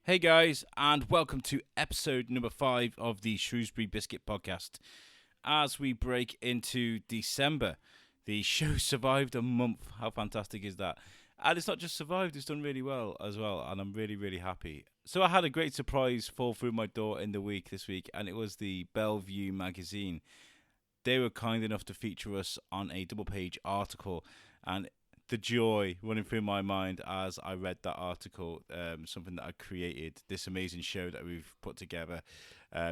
Hey guys, and welcome to episode number 5 of the Shrewsbury Biscuit podcast. As we break into December, the show survived a month. How fantastic is that? And it's not just survived, it's done really well as well, and I'm really, really happy. So I had a great surprise fall through my door in the week this week, and it was the Bellevue magazine. They were kind enough to feature us on a double-page article, and the joy running through my mind as I read that article, something that I created, this amazing show that we've put together,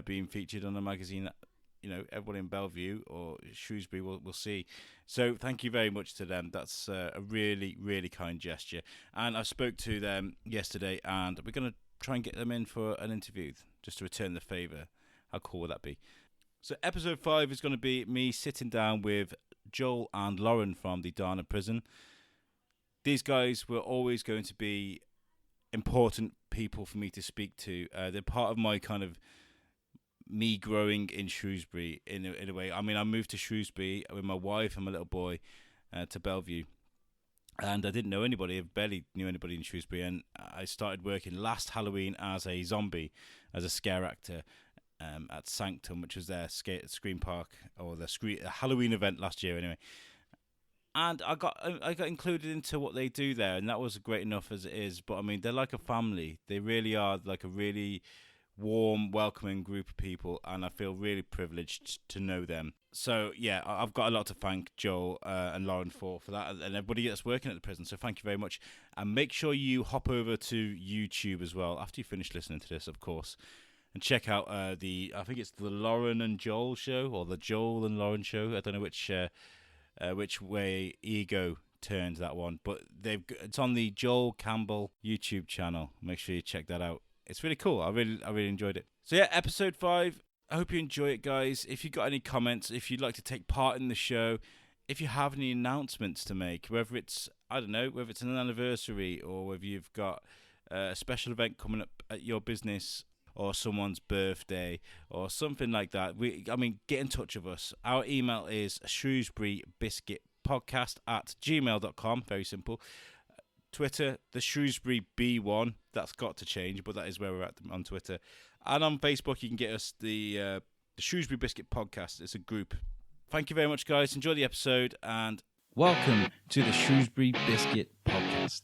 being featured on a magazine that, you know, everyone in Bellevue or Shrewsbury will see. So thank you very much to them. That's a really, really kind gesture. And I spoke to them yesterday, and we're going to try and get them in for an interview, just to return the favour. How cool would that be? So episode 5 is going to be me sitting down with Joel and Lauren from the Dana prison. These guys were always going to be important people for me to speak to. They're part of my kind of me growing in Shrewsbury in a way. I mean, I moved to Shrewsbury with my wife and my little boy to Bellevue. And I didn't know anybody. I barely knew anybody in Shrewsbury. And I started working last Halloween as a zombie, as a scare actor at Sanctum, which was their Scream Park, or the Halloween event last year anyway. And I got included into what they do there, and that was great enough as it is. But I mean, they're like a family. They really are like a really warm, welcoming group of people, and I feel really privileged to know them. So yeah, I've got a lot to thank Joel and Lauren for that, and everybody that's working at the prison. So thank you very much, and make sure you hop over to YouTube as well after you finish listening to this, of course, and check out I think it's the Lauren and Joel show, or the Joel and Lauren show. I don't know which way ego turned that one, but it's on the Joel Campbell YouTube channel. Make sure you check that out. It's really cool. I really enjoyed it. So yeah, episode 5. I hope you enjoy it, guys. If you've got any comments, if you'd like to take part in the show, if you have any announcements to make, whether it's an anniversary, or whether you've got a special event coming up at your business, or someone's birthday, or something like that, get in touch with us. Our email is shrewsburybiscuitpodcast@gmail.com. Very simple. Twitter, the Shrewsbury B1. That's got to change, but that is where we're at on Twitter. And on Facebook, you can get us the Shrewsbury Biscuit Podcast. It's a group. Thank you very much, guys. Enjoy the episode, and welcome to the Shrewsbury Biscuit Podcast.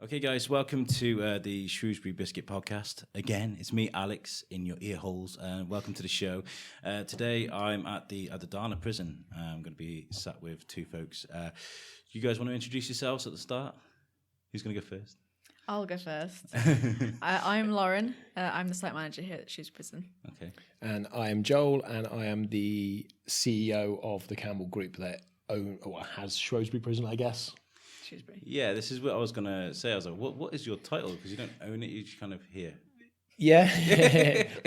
Okay, guys, welcome to the Shrewsbury Biscuit podcast. Again, it's me, Alex, in your ear holes, and welcome to the show. Today, I'm at the Dana prison. I'm going to be sat with two folks. You guys want to introduce yourselves at the start? Who's going to go first? I'll go first. I'm Lauren. I'm the site manager here at Shrewsbury Prison. Okay. And I am Joel, and I am the CEO of the Campbell Group that has Shrewsbury Prison, I guess. Shrewsbury. Yeah, this is what I was going to say. I was like, what is your title? Because you don't own it, you just kind of hear. Yeah,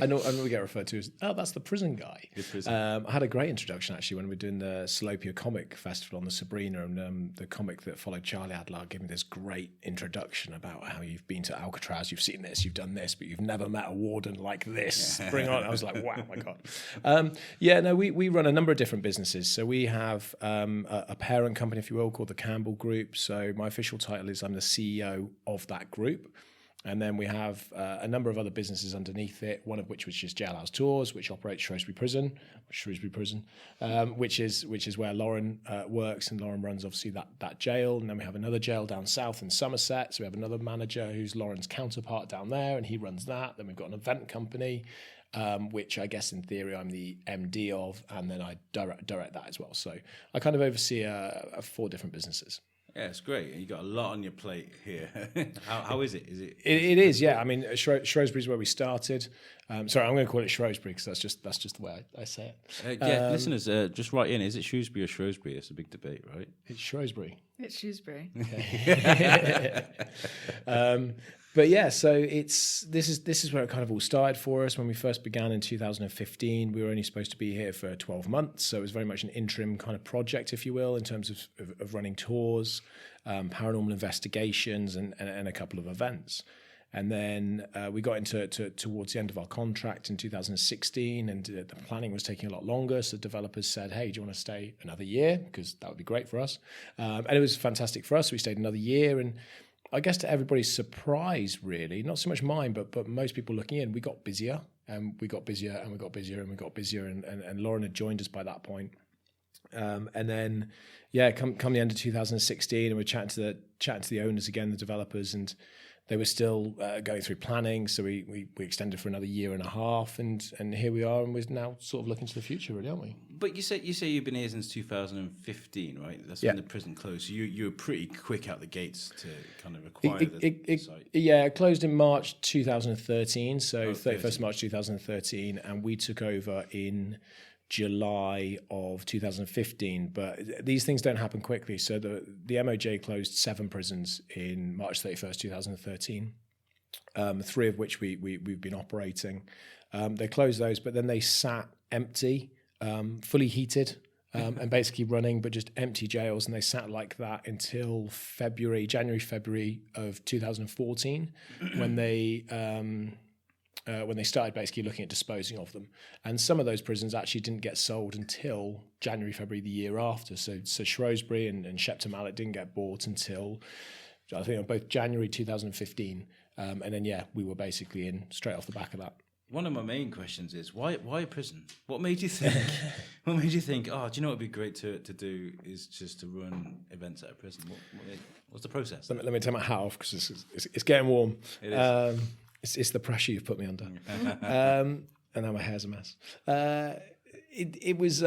I know we get referred to as, that's the prison guy. I had a great introduction, actually, when we were doing the Salopia Comic Festival on the Sabrina, and the comic that followed Charlie Adler gave me this great introduction about how you've been to Alcatraz, you've seen this, you've done this, but you've never met a warden like this. Bring on. I was like, wow, my God. We run a number of different businesses. So we have a parent company, if you will, called the Campbell Group. So my official title is I'm the CEO of that group. And then we have a number of other businesses underneath it, one of which was just Jailhouse Tours, which operates Shrewsbury Prison, which is where Lauren works, and Lauren runs obviously that jail. And then we have another jail down south in Somerset, so we have another manager who's Lauren's counterpart down there, and he runs that. Then we've got an event company, which I guess in theory I'm the MD of, and then I direct that as well. So I kind of oversee 4 different businesses. Yeah, it's great. You got a lot on your plate here. How is it? It is, yeah. I mean, Shrewsbury's where we started. Sorry, I'm going to call it Shrewsbury because that's just the way I say it. Listeners, just write in. Is it Shrewsbury or Shrewsbury? It's a big debate, right? It's Shrewsbury. It's Shrewsbury. Okay. But yeah, so this is where it kind of all started for us. When we first began in 2015, we were only supposed to be here for 12 months, so it was very much an interim kind of project, if you will, in terms of running tours. paranormal investigations, and a couple of events. And then we got into towards the end of our contract in 2016, and the planning was taking a lot longer. So developers said, "Hey, do you want to stay another year? Because that would be great for us." And it was fantastic for us. We stayed another year, and I guess to everybody's surprise, really, not so much mine, but most people looking in, we got busier, and we got busier, and we got busier, and we got busier, and Lauren had joined us by that point. And then, come the end of 2016, and we're chatting to the owners again, the developers, and they were still going through planning, so we extended for another year and a half, and here we are, and we're now sort of looking to the future, really, aren't we? But you say you've been here since 2015, right? That's when the prison closed. So you were pretty quick out the gates to kind of acquire the site. Yeah, it closed in March 2013, so 31st March 2013, and we took over in July of 2015, but these things don't happen quickly. So the MOJ closed 7 prisons in March 31st, 2013, 3 of which we've been operating. They closed those, but then they sat empty, fully heated, and basically running, but just empty jails, and they sat like that until January, February of 2014, when they started basically looking at disposing of them. And some of those prisons actually didn't get sold until January, February the year after. So Shrewsbury and Shepton Mallet didn't get bought until, I think, on both January 2015. And then, we were basically in straight off the back of that. One of my main questions is, why a prison? What made you think, oh, do you know what would be great to do is just to run events at a prison? What's the process? Let me take my hat off, because it's getting warm. It is. It's the pressure you've put me under, and now my hair's a mess. It was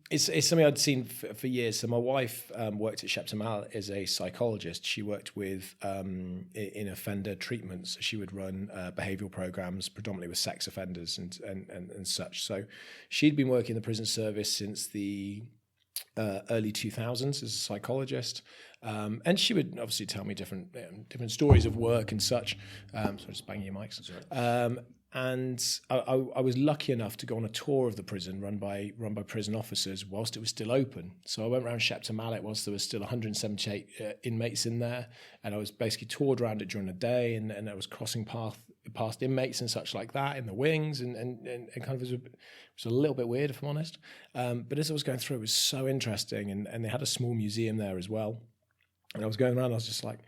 it's something I'd seen for years. So my wife worked at Shepton Mallet as a psychologist. She worked with in offender treatment. So she would run behavioural programs, predominantly with sex offenders and such. So she'd been working in the prison service since the early 2000s as a psychologist. And she would obviously tell me different stories of work and such. Sorry, just banging your mics. And I was lucky enough to go on a tour of the prison run by prison officers whilst it was still open. So I went around Shepton Mallet whilst there was still 178 inmates in there, and I was basically toured around it during the day, and I was crossing past inmates and such like that in the wings, and kind of it was a little bit weird, if I'm honest. But as I was going through, it was so interesting, and they had a small museum there as well. And I was going around, I was just like,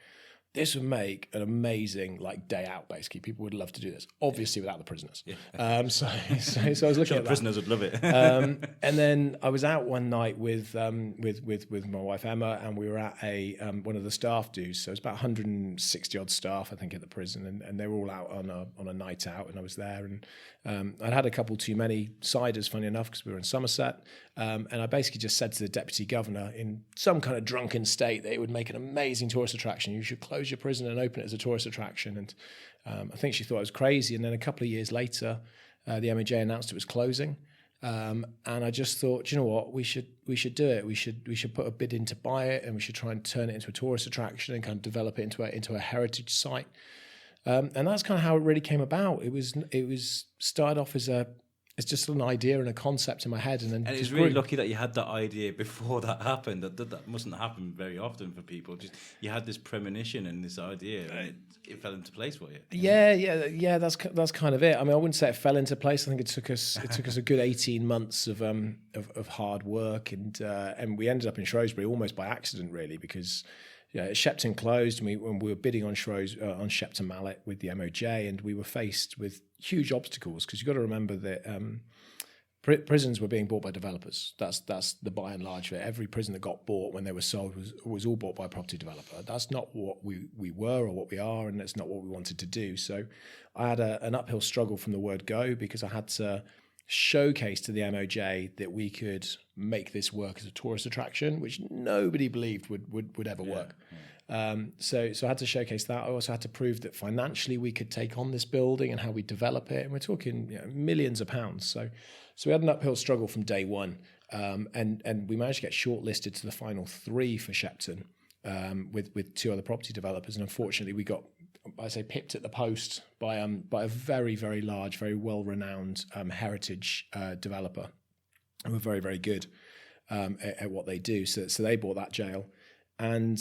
this would make an amazing day out. Basically, people would love to do this. Obviously, without the prisoners. Yeah. So I was looking at that. Prisoners would love it. And then I was out one night with my wife Emma, and we were at a one of the staff dues. So it was about 160 odd staff, I think, at the prison, and they were all out on a night out, and I was there, and I'd had a couple too many ciders, funny enough, because we were in Somerset. And I basically just said to the deputy governor in some kind of drunken state that it would make an amazing tourist attraction. You should close your prison and open it as a tourist attraction. And I think she thought I was crazy. And then a couple of years later, the MOJ announced it was closing. And I just thought, do you know what, we should do it. We should put a bid in to buy it, and we should try and turn it into a tourist attraction and kind of develop it into a heritage site. And that's kind of how it really came about. It was started off as just an idea and a concept in my head, and it was really lucky that you had that idea before that happened. That mustn't happen very often for people. Just you had this premonition and this idea, and it fell into place for you. Yeah. That's kind of it. I mean, I wouldn't say it fell into place. I think it took us a good 18 months of hard work, and we ended up in Shrewsbury almost by accident, really, because Shepton closed, and we were bidding on Shepton Mallet with the MOJ, and we were faced with huge obstacles, because you've got to remember that prisons were being bought by developers. That's the by and large of it. Every prison that got bought when they were sold was all bought by a property developer. That's not what we were or what we are, and that's not what we wanted to do. So I had an uphill struggle from the word go, because I had to showcase to the MOJ that we could make this work as a tourist attraction, which nobody believed would ever work. So I had to showcase that. I also had to prove that financially we could take on this building and how we develop it. And we're talking millions of pounds. So we had an uphill struggle from day one. And we managed to get shortlisted to the final 3 for Shepton with 2 other property developers. And unfortunately we got, I say, pipped at the post by a very, very large, very well-renowned heritage developer, who were very, very good at what they do. So they bought that jail. And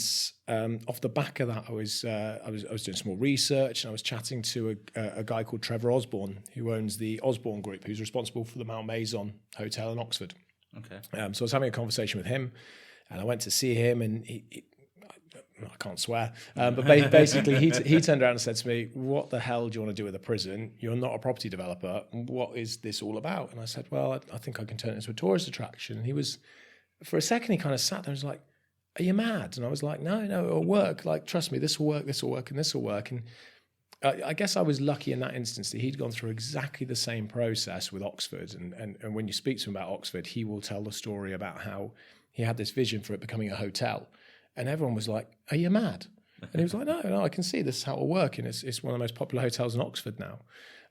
off the back of that, I was doing some more research, and I was chatting to a guy called Trevor Osborne, who owns the Osborne Group, who's responsible for the Mount Maison Hotel in Oxford. Okay. So I was having a conversation with him, and I went to see him, and I can't swear, but basically he turned around and said to me, "What the hell do you want to do with a prison? You're not a property developer. What is this all about?" And I said, "Well, I think I can turn it into a tourist attraction." And he was, for a second, he kind of sat there and was like, "Are you mad?" And I was like, no, it'll work. Like, trust me, this will work, and this will work. And I guess I was lucky in that instance that he'd gone through exactly the same process with Oxford. And when you speak to him about Oxford, he will tell the story about how he had this vision for it becoming a hotel. And everyone was like, "Are you mad?" And he was like, no, I can see this is how it'll work. And it's one of the most popular hotels in Oxford now.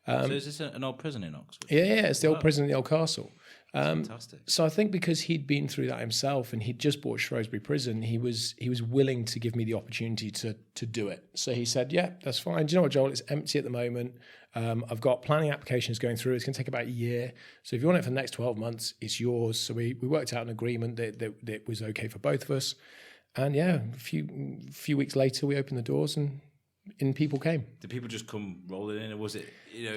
So is this an old prison in Oxford? Yeah, it's the old prison in the old castle. Fantastic. So I think because he'd been through that himself and he'd just bought Shrewsbury Prison, he was willing to give me the opportunity to do it. So he said, "Yeah, that's fine. Do you know what, Joel? It's empty at the moment. I've got planning applications going through. It's going to take about a year. So if you want it for the next 12 months, it's yours." So we worked out an agreement that was okay for both of us. And yeah, a few weeks later, we opened the doors and in people came. Did people just come rolling in, or was it,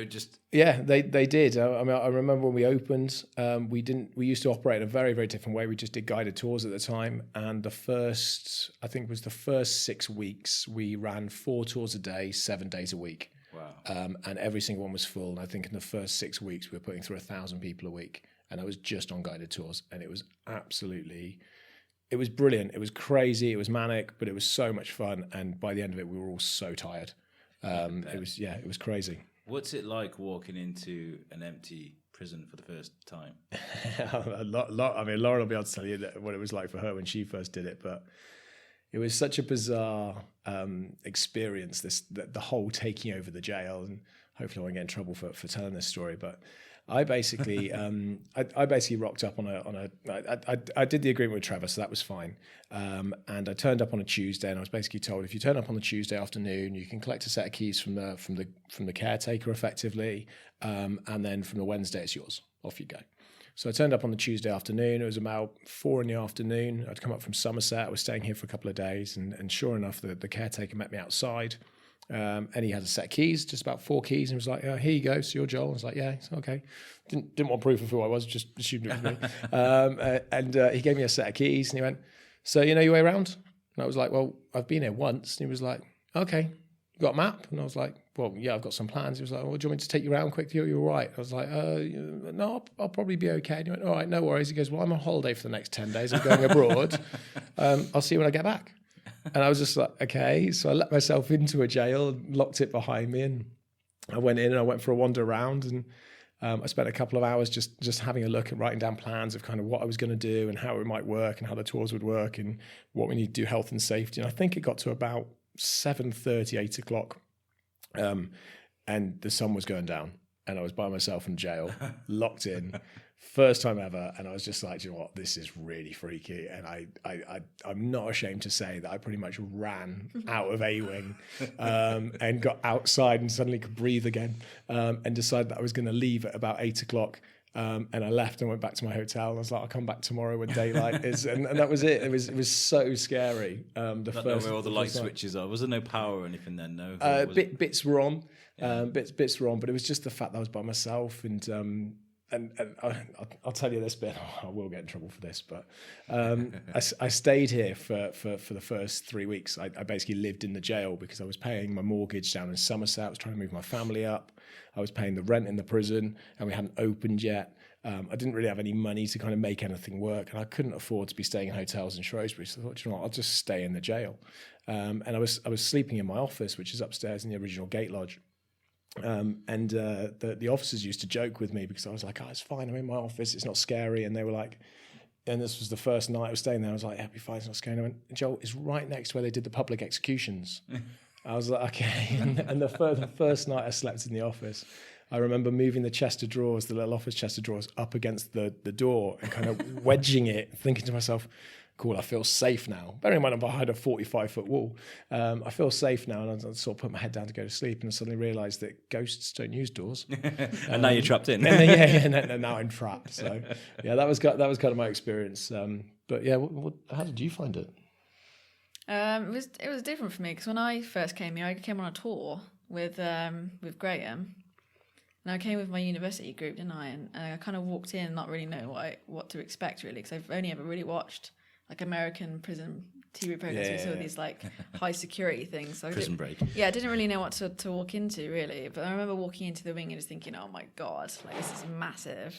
just... Yeah, they did. I mean, I remember when we opened, we used to operate in a very, very different way. We just did guided tours at the time. And the first 6 weeks, we ran 4 tours a day, 7 days a week. Wow. And every single one was full. And I think in the first 6 weeks, we were putting through 1,000 people a week. And I was just on guided tours. And it was it was brilliant. It was crazy. It was manic, but it was so much fun. And by the end of it, we were all so tired. It was crazy. What's it like walking into an empty prison for the first time? I mean, Lauren will be able to tell you what it was like for her when she first did it, but it was such a bizarre experience. The whole taking over the jail, and hopefully I won't get in trouble for telling this story, but I basically I basically rocked up I did the agreement with Trevor, so that was fine. And I turned up on a Tuesday, and I was basically told, if you turn up on the Tuesday afternoon, you can collect a set of keys from the caretaker effectively, and then from the Wednesday it's yours. Off you go. So I turned up on the Tuesday afternoon. It was about 4 PM. I'd come up from Somerset. I was staying here for a couple of days, and sure enough, the caretaker met me outside. And he had a set of keys, just about 4 keys, and he was like, "Here you go, so you're Joel." I was like, "Yeah, it's okay." Didn't want proof of who I was, just assumed it was me. And he gave me a set of keys, and he went, "So you know your way around?" And I was like, "Well, I've been here once." And he was like, "Okay, you got a map?" And I was like, "Well, yeah, I've got some plans." He was like, "Well, do you want me to take you around quickly? You're all right?" I was like, "No, I'll probably be okay." And he went, "All right, no worries." He goes, "Well, I'm on holiday for the next 10 days. I'm going abroad. I'll see you when I get back." And I was just like, okay. So I let myself into a jail and locked it behind me. And I went in and I went for a wander around. And I spent a couple of hours just having a look and writing down plans of kind of what I was going to do and how it might work and how the tours would work and what we need to do, health and safety. And I think it got to about 7:30, 8 o'clock. And the sun was going down. And I was by myself in jail, locked in. First time ever, and I was just like, "Do you know what? This is really freaky." And I'm not ashamed to say that I pretty much ran out of A-Wing and got outside and suddenly could breathe again, and decided that I was going to leave at about 8 o'clock. And I left and went back to my hotel. And I was like, "I'll come back tomorrow when daylight is." And that was it. It was so scary. Not where all the light switches are. Was there no power or anything then? No. Bits were on. Bits were on, but it was just the fact that I was by myself and I'll tell you this bit. I will get in trouble for this, but I stayed here for the first 3 weeks. I basically lived in the jail because I was paying my mortgage down in Somerset. I was trying to move my family up. I was paying the rent in the prison, and we hadn't opened yet. I didn't really have any money to kind of make anything work, and I couldn't afford to be staying in hotels in Shrewsbury. So I thought, you know what, I'll just stay in the jail. And I was sleeping in my office, which is upstairs in the original gate lodge. And the officers used to joke with me because I was like, "Oh, it's fine. I'm in my office. It's not scary." And they were like, and this was the first night I was staying there. I was like, "Yeah, it'll be fine. It's not scary." And I went, "Joel, it's right next to where they did the public executions." I was like, "Okay." And the first night I slept in the office, I remember moving the chest of drawers, the little office chest of drawers, up against the door and kind of wedging it, thinking to myself, "Cool, I feel safe now." Bearing in mind I'm behind a 45-foot wall. I feel safe now, and I sort of put my head down to go to sleep, and I suddenly realised that ghosts don't use doors. And now you're trapped in. And now I'm trapped. So yeah, that was kind of my experience. But yeah, how did you find it? It was different for me because when I first came here, I came on a tour with Graham, and I came with my university group, didn't I? And I kind of walked in not really knowing what to expect really, because I've only ever really watched like American prison TV programs with all these like high security things. So Prison Break. Yeah, I didn't really know what to walk into really, but I remember walking into the wing and just thinking, oh my god, like this is massive,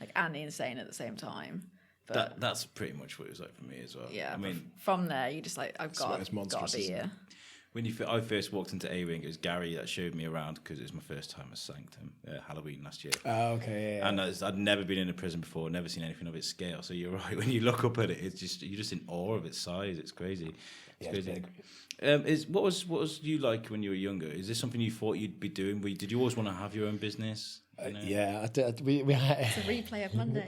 like and insane at the same time. But That's pretty much what it was like for me as well. yeah, I mean, from there you just like I've got to monstrous, be here. when I first walked into A-Wing, it was Gary that showed me around because it was my first time at Sanctum, Halloween last year. Oh, okay, yeah. And I'd never been in a prison before, never seen anything of its scale. So you're right, when you look up at it, you're just in awe of its size. It's crazy. It's crazy. What was you like when you were younger? Is this something you thought you'd be doing? Did you always want to have your own business? You know? Yeah, I did, we had It's a replay of Monday.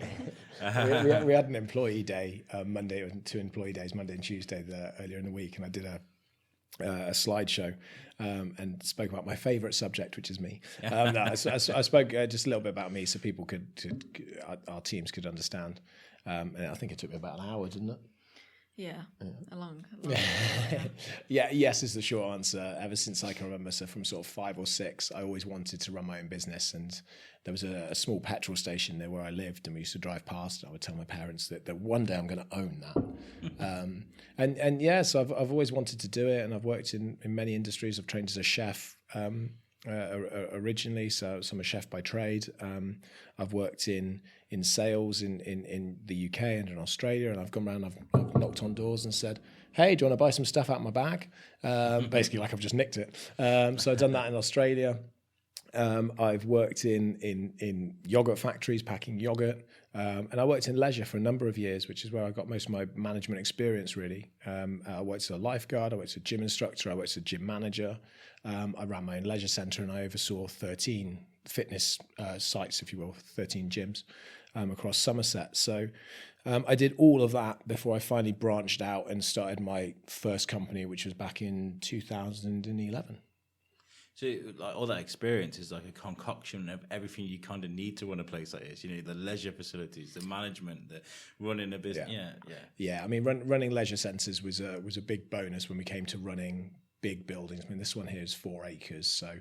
we had an employee day, Monday, 2 employee days, Monday and Tuesday earlier in the week, and I did a slideshow and spoke about my favourite subject, which is me. I spoke just a little bit about me so people our teams could understand. And I think it took me about an hour, didn't it? Yeah, a long Yeah, yes is the short answer. Ever since I can remember, so from sort of 5 or 6, I always wanted to run my own business. And there was a small petrol station there where I lived, and we used to drive past. And I would tell my parents that one day I'm going to own that. And yeah, so I've always wanted to do it, and I've worked in many industries. I've trained as a chef originally, so I'm a chef by trade. I've worked in sales in the UK and in Australia, and I've gone around, I've knocked on doors and said, hey, do you want to buy some stuff out of my bag? Basically like I've just nicked it. So I've done that in Australia. I've worked in yogurt factories, packing yogurt, and I worked in leisure for a number of years, which is where I got most of my management experience, really. I worked as a lifeguard, I worked as a gym instructor, I worked as a gym manager. I ran my own leisure centre, and I oversaw 13 fitness sites, if you will, 13 gyms across Somerset. So I did all of that before I finally branched out and started my first company, which was back in 2011. So like, all that experience is like a concoction of everything you kind of need to run a place like this. You know, the leisure facilities, the management, the running a business. Yeah. I mean, running leisure centres was a big bonus when we came to running big buildings. I mean, this one here is 4 acres, so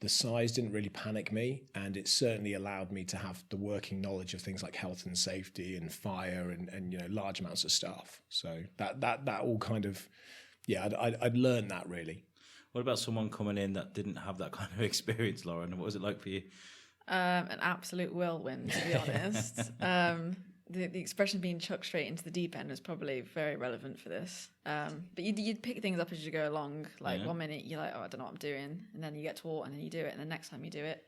the size didn't really panic me, and it certainly allowed me to have the working knowledge of things like health and safety and fire and you know, large amounts of staff. So that all kind of, yeah, I'd learned that really. What about someone coming in that didn't have that kind of experience, Lauren? What was it like for you? An absolute whirlwind, to be honest. The expression being chucked straight into the deep end was probably very relevant for this. But you'd pick things up as you go along. Like 1 minute you're like, oh, I don't know what I'm doing, and then you get taught, and then you do it, and the next time you do it,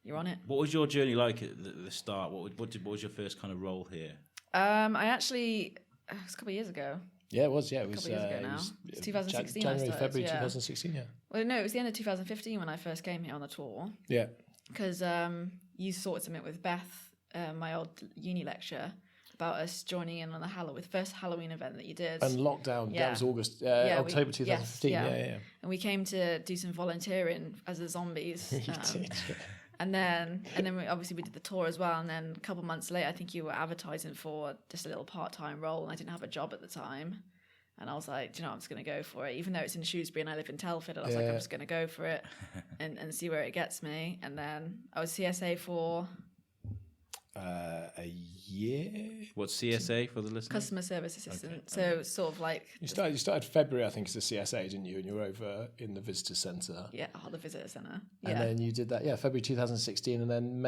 you're on it. What was your journey like at the start? What was your first kind of role here? I actually, it was a couple of years ago. Yeah, it was. Yeah, it was. A couple of years ago now. It's 2016. January, I started, February 2016. Yeah. Well, no, it was the end of 2015 when I first came here on the tour. Yeah. Because you sorted something with Beth, my old uni lecturer, about us joining in on the first Halloween event that you did. And lockdown. Yeah. That was October 2015. Yeah. And we came to do some volunteering as the zombies. You did. And then we did the tour as well. And then a couple of months later, I think you were advertising for just a little part-time role, and I didn't have a job at the time. And I was like, do you know, I'm just going to go for it. Even though it's in Shrewsbury and I live in Telford, I was like, I'm just going to go for it and see where it gets me. And then I was CSA for... a year. What's CSA for the listeners? Customer service assistant. Okay. So sort of like... You started February, I think, as a CSA, didn't you? And you were over in the visitor centre. Yeah, the visitor centre. Yeah. And then you did that, February 2016, and then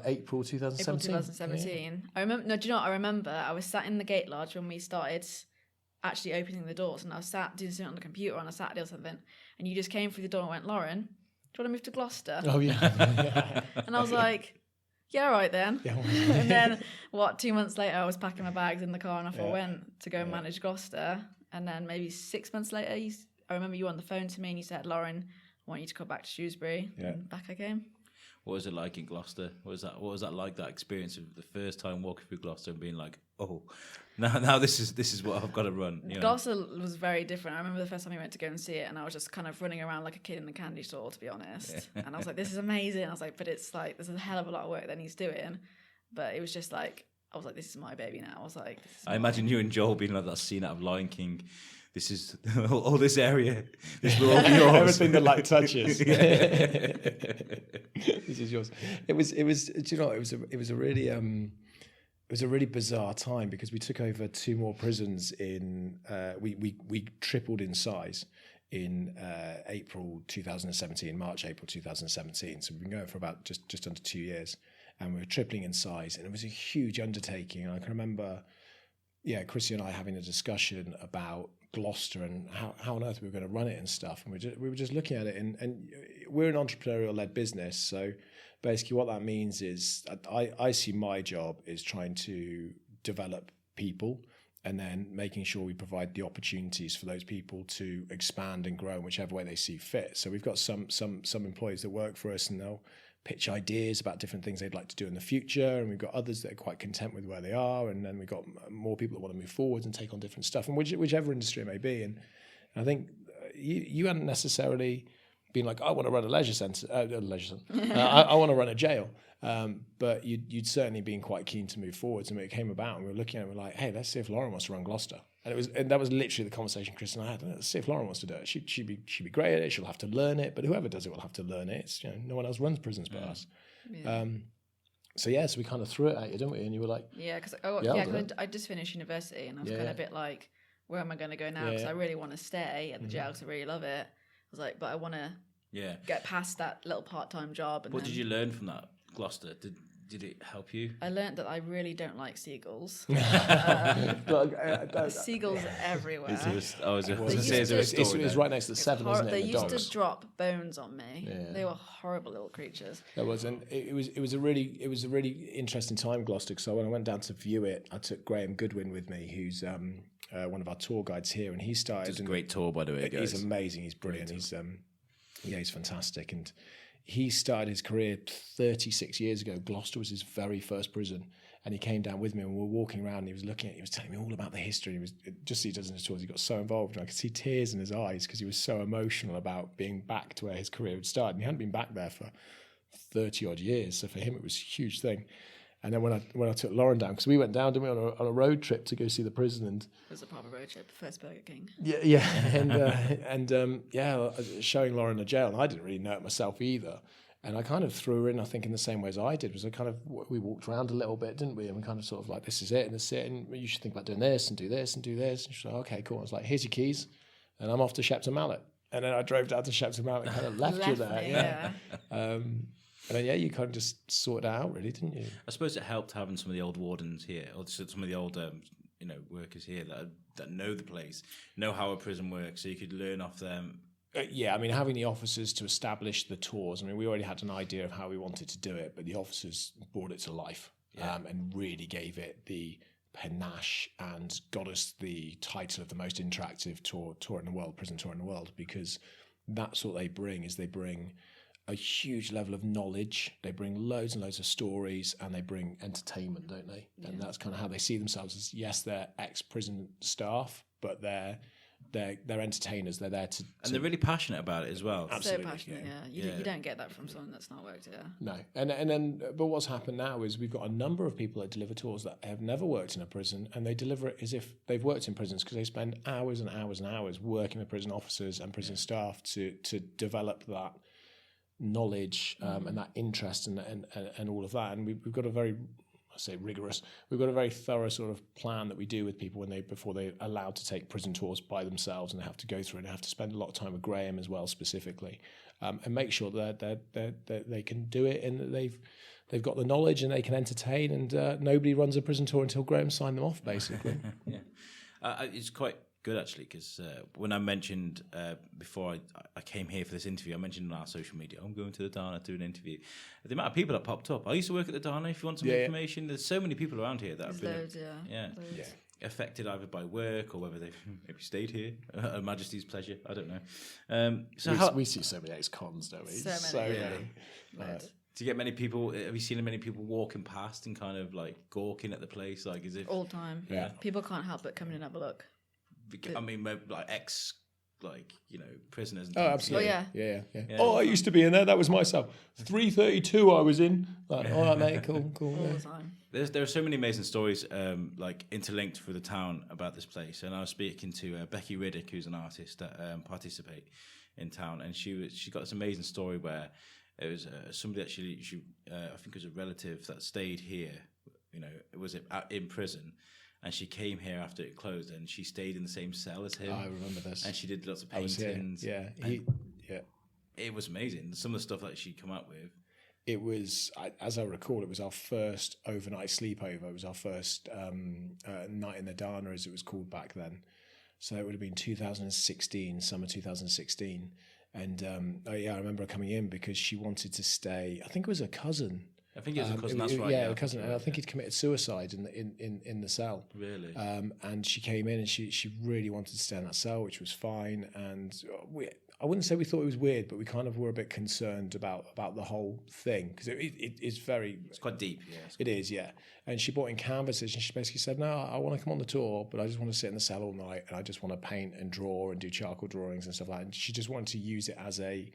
April 2017? April 2017. Yeah. I remember... No, do you know what I remember? I was sat in the gate lodge when we started actually opening the doors, and I was sat doing something on the computer on a Saturday or something, and you just came through the door and went, Lauren, do you want to move to Gloucester? Oh, yeah. And I was like... Yeah, all right then. Yeah. And then, 2 months later, I was packing my bags in the car and off I went to go manage Gloucester. And then maybe 6 months later, I remember you on the phone to me and you said, Lauren, I want you to come back to Shrewsbury. Yeah. And back I came. What was it like in Gloucester? What was that like, that experience of the first time walking through Gloucester and being like, oh, now this is what I've got to run? You know? Gloucester was very different. I remember the first time we went to go and see it, and I was just kind of running around like a kid in the candy store, to be honest. Yeah. And I was like, this is amazing. I was like, but it's like, there's a hell of a lot of work that he's doing. But it was just like, I was like, this is my baby now. I was like, I imagine you and Joel being like that scene out of Lion King. this is all this area. This will all be yours. Everything the light touches. This is yours. It was. Do you know? It was a really. It was a really bizarre time because we took over 2 more prisons in. We tripled in size in April 2017, April 2017. So we've been going for about just under 2 years, and we were tripling in size, and it was a huge undertaking. And I can remember, Chrissy and I having a discussion about Gloucester and how on earth we were going to run it and stuff. And we were just looking at it, and we're an entrepreneurial-led business, so basically what that means is I see my job is trying to develop people and then making sure we provide the opportunities for those people to expand and grow in whichever way they see fit. So we've got some employees that work for us, and they'll pitch ideas about different things they'd like to do in the future, and we've got others that are quite content with where they are, and then we've got more people that want to move forward and take on different stuff, and whichever industry it may be. And I think you hadn't necessarily been like, I want to run a leisure centre, I want to run a jail. But you'd certainly been quite keen to move forwards. And when it came about, and we were looking at it, we're like, hey, let's see if Lauren wants to run Gloucester. And that was literally the conversation Chris and I had. Let's see if Lauren wants to do it. She'd be great at it. She'll have to learn it. But whoever does it will have to learn it. It's, no one else runs prisons but us. Yeah. So we kind of threw it at you, didn't we? And you were like, because I just finished university, and I was kind of a bit like, where am I going to go now? Because I really want to stay at the jail because I really love it. I was like, but I want to get past that little part-time job. And what did you learn from that, Gloucester? Did it help you? I learned that I really don't like seagulls. Seagulls everywhere. It was right next to the Seven, wasn't it? They used to drop bones on me. Yeah. They were horrible little creatures. There was, and it was a really interesting time, Gloucester. So when I went down to view it, I took Graham Goodwin with me, who's one of our tour guides here, and he started. It's a great tour, by the way. Guys. He's amazing. He's brilliant. He's fantastic, and he started his career 36 years ago. Gloucester was his very first prison, and he came down with me, and we were walking around, and he was telling me all about the history. He was just as he does in his tours. He got so involved, and I could see tears in his eyes because he was so emotional about being back to where his career had started. And he hadn't been back there for 30 odd years, so for him it was a huge thing. And then when I took Lauren down, because we went down, didn't we, on a road trip to go see the prison, and it was a proper road trip, first Burger King. Showing Lauren the jail, and I didn't really know it myself either. And I kind of threw her in, I think, in the same way as I did. Was we walked around a little bit, didn't we? And we kind of sort of like, this is it, and this is it, and you should think about doing this and do this and do this. And she's like, okay, cool. I was like, here's your keys, and I'm off to Shepton Mallet. And then I drove down to Shepton Mallet and kind of left you there. And then, you kind of just sorted it out, really, didn't you? I suppose it helped having some of the old wardens here, or some of the old, workers here that know the place, know how a prison works, so you could learn off them. Having the officers to establish the tours. We already had an idea of how we wanted to do it, but the officers brought it to life and really gave it the panache and got us the title of the most interactive tour in the world, prison tour in the world, because that's what they bring. They bring a huge level of knowledge, they bring loads and loads of stories, and they bring entertainment, don't they? Yeah. And that's kind of how they see themselves as, yes, they're ex-prison staff, but they're entertainers. They're there to and they're really passionate about it as well. Absolutely. So passionate, You don't get that from someone that's not worked here. No. And then, but what's happened now is we've got a number of people that deliver tours that have never worked in a prison, and they deliver it as if they've worked in prisons, because they spend hours and hours and hours working with prison officers and prison staff to develop that knowledge and that interest and all of that. And we've got a very, rigorous, we've got a very thorough sort of plan that we do with people before they're allowed to take prison tours by themselves, and they have to go through it and have to spend a lot of time with Graham as well, specifically, and make sure that they can do it, and that they've got the knowledge and they can entertain, and nobody runs a prison tour until Graham signed them off, basically. It's quite good, actually, because when I mentioned before I came here for this interview, I mentioned on our social media, I'm going to the Dana to do an interview. The amount of people that popped up. I used to work at the Dana. If you want some information, there's so many people around here that have been affected either by work or whether they've maybe stayed here at Her Majesty's pleasure. I don't know. We see so many ex-cons, don't we? So many. Do you get many people? Have you seen many people walking past and kind of like gawking at the place, like as if all the time? Yeah, people can't help but come in and have a look. Like prisoners. And Oh, things. absolutely. Oh, Yeah. Yeah. Oh, I used to be in there. That was my cell. 332 I was in. Like, all right, mate, cool. All Yeah. the time. There are so many amazing stories interlinked through the town about this place. And I was speaking to Becky Riddick, who's an artist that participate in town, and she got this amazing story where it was somebody actually I think it was a relative that stayed here. Was it in prison, and she came here after it closed, and she stayed in the same cell as him. I remember this. And she did lots of I was here. paintings. Yeah. It was amazing. Some of the stuff that she'd come up with. It was, as I recall, it was our first overnight sleepover. It was our first night in the Dana, as it was called back then. So it would have been 2016, summer 2016. And I remember her coming in because she wanted to stay. I think it was a cousin. I think it was a cousin. That's right. Yeah, a cousin. And I think he'd committed suicide in the cell. Really? And she came in and she really wanted to stay in that cell, which was fine. And I wouldn't say we thought it was weird, but we kind of were a bit concerned about the whole thing because it's quite deep. Yeah, it is, yeah. And she brought in canvases and she basically said, no, I want to come on the tour, but I just want to sit in the cell all night and I just want to paint and draw and do charcoal drawings and stuff like that. And she just wanted to use it as I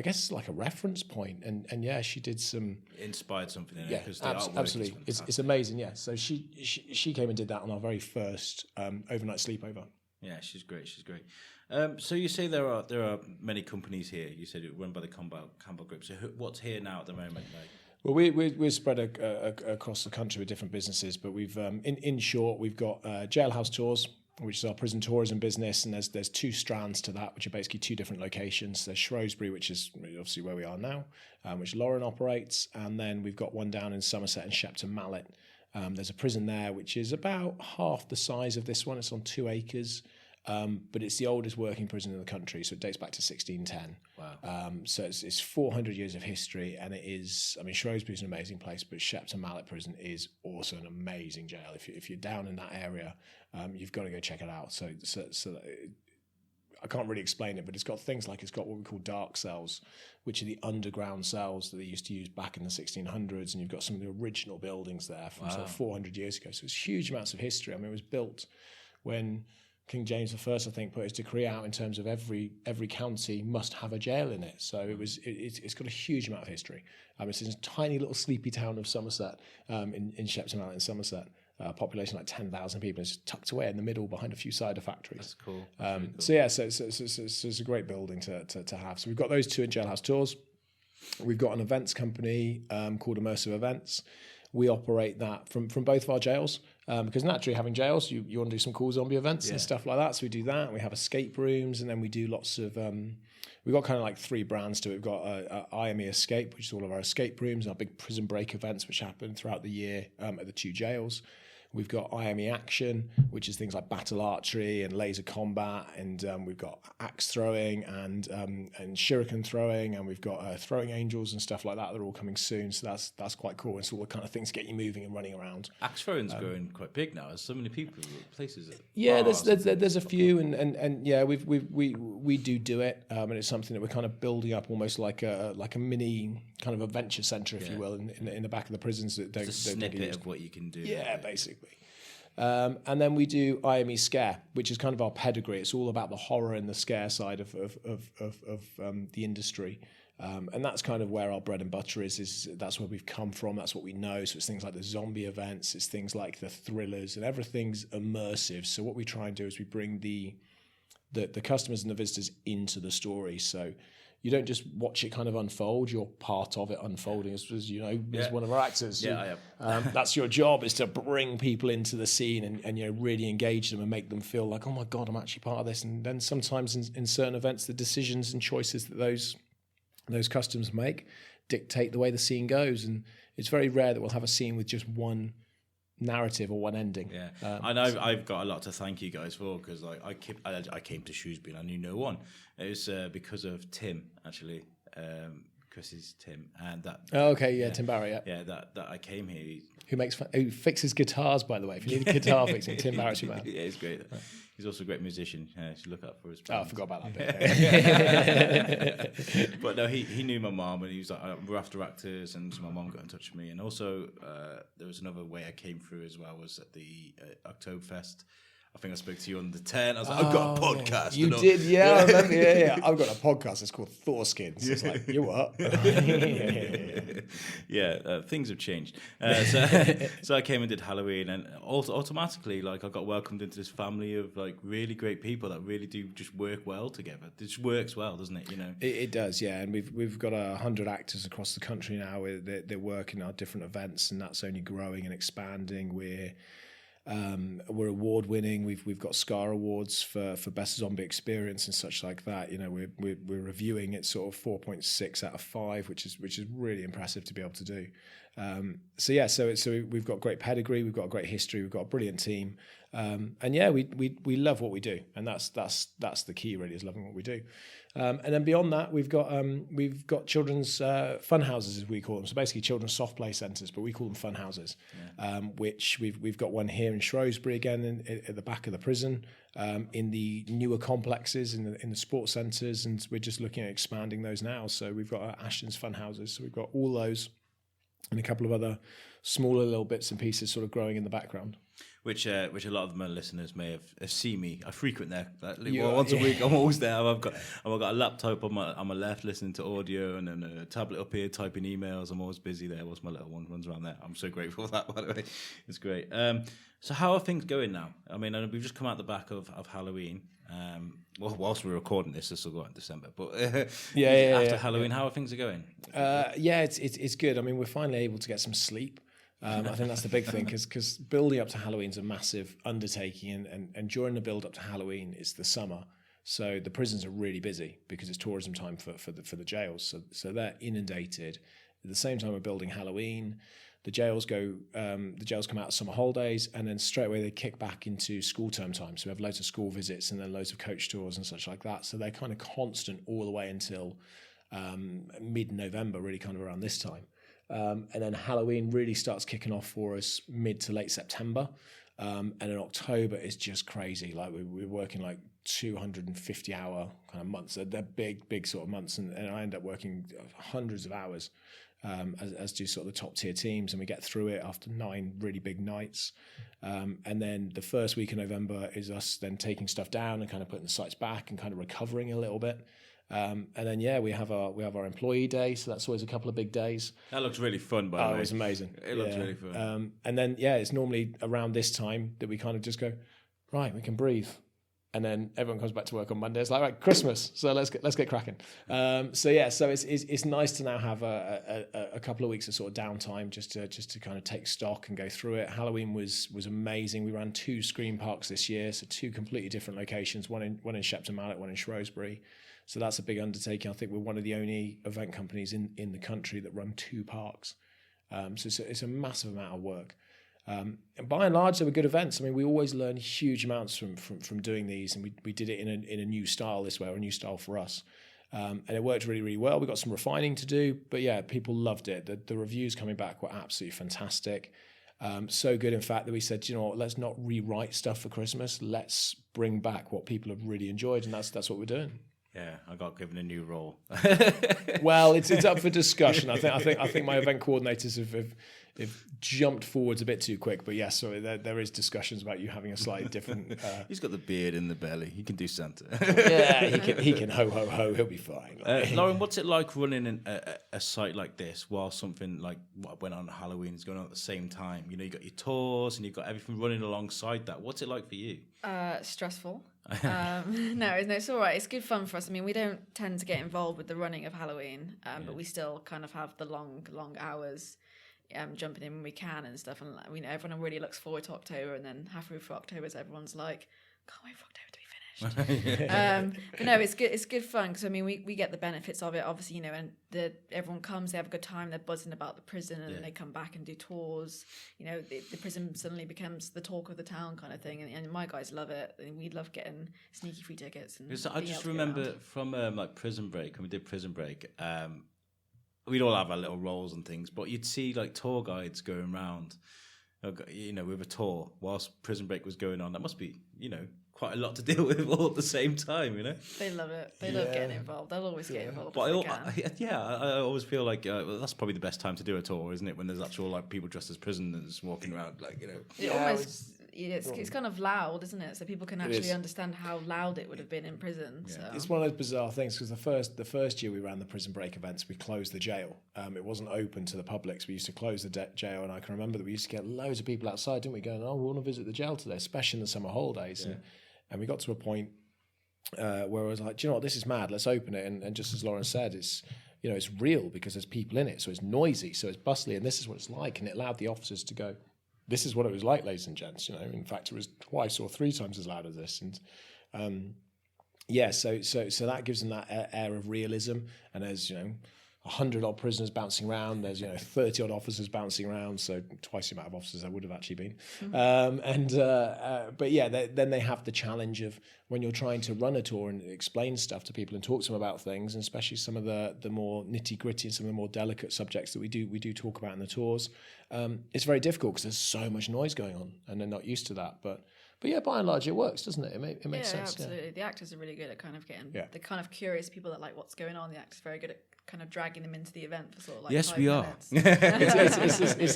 guess like a reference point. And yeah, she did some... Inspired something in it. Yeah, Because the artwork absolutely. It's amazing, yeah. So she came and did that on our very first overnight sleepover. Yeah, she's great. So you say there are many companies here. You said it run by the Campbell Group. So what's here now at the moment? Well, we're spread across the country with different businesses, but we've in short we've got Jailhouse Tours, which is our prison tourism business, and there's two strands to that, which are basically two different locations. There's Shrewsbury, which is obviously where we are now, which Lauren operates, and then we've got one down in Somerset and Shepton Mallet. There's a prison there which is about half the size of this one. It's on 2 acres. But it's the oldest working prison in the country, so it dates back to 1610. Wow. So it's 400 years of history, and it is, Shrewsbury is an amazing place, but Shepton Mallet Prison is also an amazing jail. If you're down in that area, you've got to go check it out. So I can't really explain it, but it's got what we call dark cells, which are the underground cells that they used to use back in the 1600s, and you've got some of the original buildings there from sort of 400 years ago. So it's huge amounts of history. It was built when King James I, I think, put his decree out in terms of every county must have a jail in it. So it's got a huge amount of history. It's in a tiny little sleepy town of Somerset, in Shepton Mallet in Somerset. Population like 10,000 people. It's tucked away in the middle behind a few cider factories. That's cool. Really cool. So it's a great building to have. So we've got those two in Jailhouse Tours. We've got an events company called Immersive Events. We operate that from both of our jails because naturally having jails, you want to do some cool zombie events and stuff like that. So we do that. We have escape rooms, and then we do lots of... we've got kind of like 3 brands to it. We've got IME Escape, which is all of our escape rooms, our big prison break events, which happen throughout the year at the 2 jails. We've got IME Action, which is things like battle archery and laser combat, and we've got axe throwing and shuriken throwing, and we've got throwing angels and stuff like that. They're all coming soon, so that's quite cool. It's all the kind of things to get you moving and running around. Axe throwing's growing quite big now. There's so many people, places. Yeah, there's a few, and yeah, we do it, and it's something that we're kind of building up almost like a mini kind of adventure centre, if you will, in the back of the prisons that don't. It's a snippet of what you can do. Yeah, basically. And then we do IME Scare, which is kind of our pedigree. It's all about the horror and the scare side of the industry. And that's kind of where our bread and butter is that's where we've come from. That's what we know. So it's things like the zombie events. It's things like the thrillers, and everything's immersive. So what we try and do is we bring the customers and the visitors into the story. So you don't just watch it kind of unfold. You're part of it unfolding, as one of our actors. Yeah, I am. That's your job, is to bring people into the scene and really engage them and make them feel like, oh my God, I'm actually part of this. And then sometimes in certain events, the decisions and choices that those customers make dictate the way the scene goes. And it's very rare that we'll have a scene with just one narrative or one ending. Yeah, and I've got a lot to thank you guys for, because I came to Shrewsbury and I knew no one. It was because of Tim, actually. Chris's Tim, and that. Oh, okay, yeah, Tim Barrett. Yeah, that I came here. Who fixes guitars, by the way? If you need a guitar fixing, Tim Barrett's your man. Yeah, he's great. He's also a great musician. You should look out for his bands. Oh, I forgot about that bit. But no, he knew my mum, and he was like, we're after actors, and so my mum got in touch with me. And also, there was another way I came through as well, was at the Oktoberfest. I think I spoke to you on the 10. I was like, I've got a podcast. You did, yeah. I remember, yeah. I've got a podcast. It's called Thorskins. It's like, you what? Things have changed. So I came and did Halloween, and also automatically, like, I got welcomed into this family of like really great people that really do just work well together. It just works well, doesn't it? You know, it does, yeah. And we've got 100 actors across the country now. They work in our different events, and that's only growing and expanding. We're award winning. We've got Scar Awards for best zombie experience and such like that. You know, we're reviewing it sort of 4.6 out of 5, which is really impressive to be able to do. So we've got great pedigree, we've got a great history, we've got a brilliant team, we love what we do, and that's the key really, is loving what we do. And then beyond that, we've got children's fun houses, as we call them. So basically, children's soft play centres, but we call them fun houses. Which we've got one here in Shrewsbury again, at the back of the prison, in the newer complexes, in the sports centres, and we're just looking at expanding those now. So we've got our Ashton's fun houses. So we've got all those, and a couple of other smaller little bits and pieces sort of growing in the background. Which a lot of my listeners may have seen me. I frequent there once a week. I'm always there. I've got a laptop on my left, listening to audio, and then a tablet up here, typing emails. I'm always busy there. Whilst my little one runs around there. I'm so grateful for that, by the way. It's great. So how are things going now? I mean, we've just come out the back of Halloween. Whilst we're recording this will go out in December. But after Halloween, how are things going? It's good. I mean, we're finally able to get some sleep. I think that's the big thing, because building up to Halloween is a massive undertaking, and during the build up to Halloween is the summer, so the prisons are really busy because it's tourism time for the jails. So they're inundated. At the same time we're building Halloween, the jails come out of summer holidays, and then straight away they kick back into school term time. So we have loads of school visits and then loads of coach tours and such like that. So they're kind of constant all the way until mid-November, really, kind of around this time. And then Halloween really starts kicking off for us mid to late September. And in October is just crazy. Like we're working like 250-hour kind of months. They're big sort of months. And I end up working hundreds of hours, as do sort of the top tier teams. And we get through it after 9 really big nights. And then the first week of November is us then taking stuff down and kind of putting the sites back and kind of recovering a little bit. And then we have our employee day, so that's always a couple of big days. That looks really fun, by the way. Oh, it was amazing. It looks really fun. And then it's normally around this time that we kind of just go, right, we can breathe, and then everyone comes back to work on Monday. It's like, right, Christmas, so let's get cracking. So it's nice to now have a couple of weeks of sort of downtime just to kind of take stock and go through it. Halloween was amazing. We ran 2 screen parks this year, so 2 completely different locations, one in Shepton Mallet, one in Shrewsbury. So that's a big undertaking. I think we're one of the only event companies in the country that run 2 parks. So it's a massive amount of work. And by and large, they were good events. I mean, we always learn huge amounts from doing these, and we did it in a new style this way, or a new style for us. And it worked really, really well. We got some refining to do, but people loved it. The reviews coming back were absolutely fantastic. So good, in fact, that we said, you know what, let's not rewrite stuff for Christmas. Let's bring back what people have really enjoyed, and that's what we're doing. Yeah, I got given a new role. Well, it's up for discussion. I think my event coordinators have jumped forwards a bit too quick. But yes, so there is discussions about you having a slightly different. He's got the beard in the belly. He can do Santa. Yeah, he can ho ho ho. He'll be fine. Lauren, what's it like running a site like this while something like what went on at Halloween is going on at the same time? You know, you got your tours and you've got everything running alongside that. What's it like for you? Stressful. No, it's all right. It's good fun for us. I mean, we don't tend to get involved with the running of Halloween, but we still kind of have the long hours, jumping in when we can and stuff. And we know everyone really looks forward to October, and then halfway through October, everyone's like, can't wait for October to be finished. But no, it's good. It's good fun because I mean, we get the benefits of it, obviously, you know, and everyone comes, they have a good time, they're buzzing about the prison, and then they come back and do tours. You know, the prison suddenly becomes the talk of the town kind of thing, and my guys love it. And we love getting sneaky free tickets. And I just remember from like Prison Break, when we did Prison Break, we'd all have our little roles and things, but you'd see like tour guides going around, you know, with a tour whilst Prison Break was going on. That must be, you know, quite a lot to deal with all at the same time, you know. They love it. They love getting involved. They'll always get involved. But I always feel like that's probably the best time to do a tour, isn't it? When there's actual like people dressed as prisoners walking around, like, you know. it's kind of loud, isn't it? So people can actually understand how loud it would have been in prison. Yeah. So. It's one of those bizarre things because the first year we ran the prison break events, we closed the jail. It wasn't open to the public, so we used to close the jail. And I can remember that we used to get loads of people outside, didn't we? Going, oh, we want to visit the jail today, especially in the summer holidays. Yeah. And we got to a point where I was like, do you know what? This is mad. Let's open it. And just as Lauren said, it's real because there's people in it, so it's noisy, so it's bustly, and this is what it's like. And it allowed the officers to go, this is what it was like, ladies and gents. In fact, it was twice or three times as loud as this. And so that gives them that air of realism. And there's 100 odd prisoners bouncing around. There's 30 odd officers bouncing around, so twice the amount of officers there would have actually been. Then they have the challenge of when you're trying to run a tour and explain stuff to people and talk to them about things, and especially some of the more nitty gritty and some of the more delicate subjects that we do talk about in the tours. It's very difficult because there's so much noise going on, and they're not used to that. But yeah, by and large, it works, doesn't it? It makes sense. Absolutely. Yeah. The actors are really good at kind of getting the kind of curious people that like what's going on. The actors are very good at kind of dragging them into the event for sort of like yes, 5 we minutes.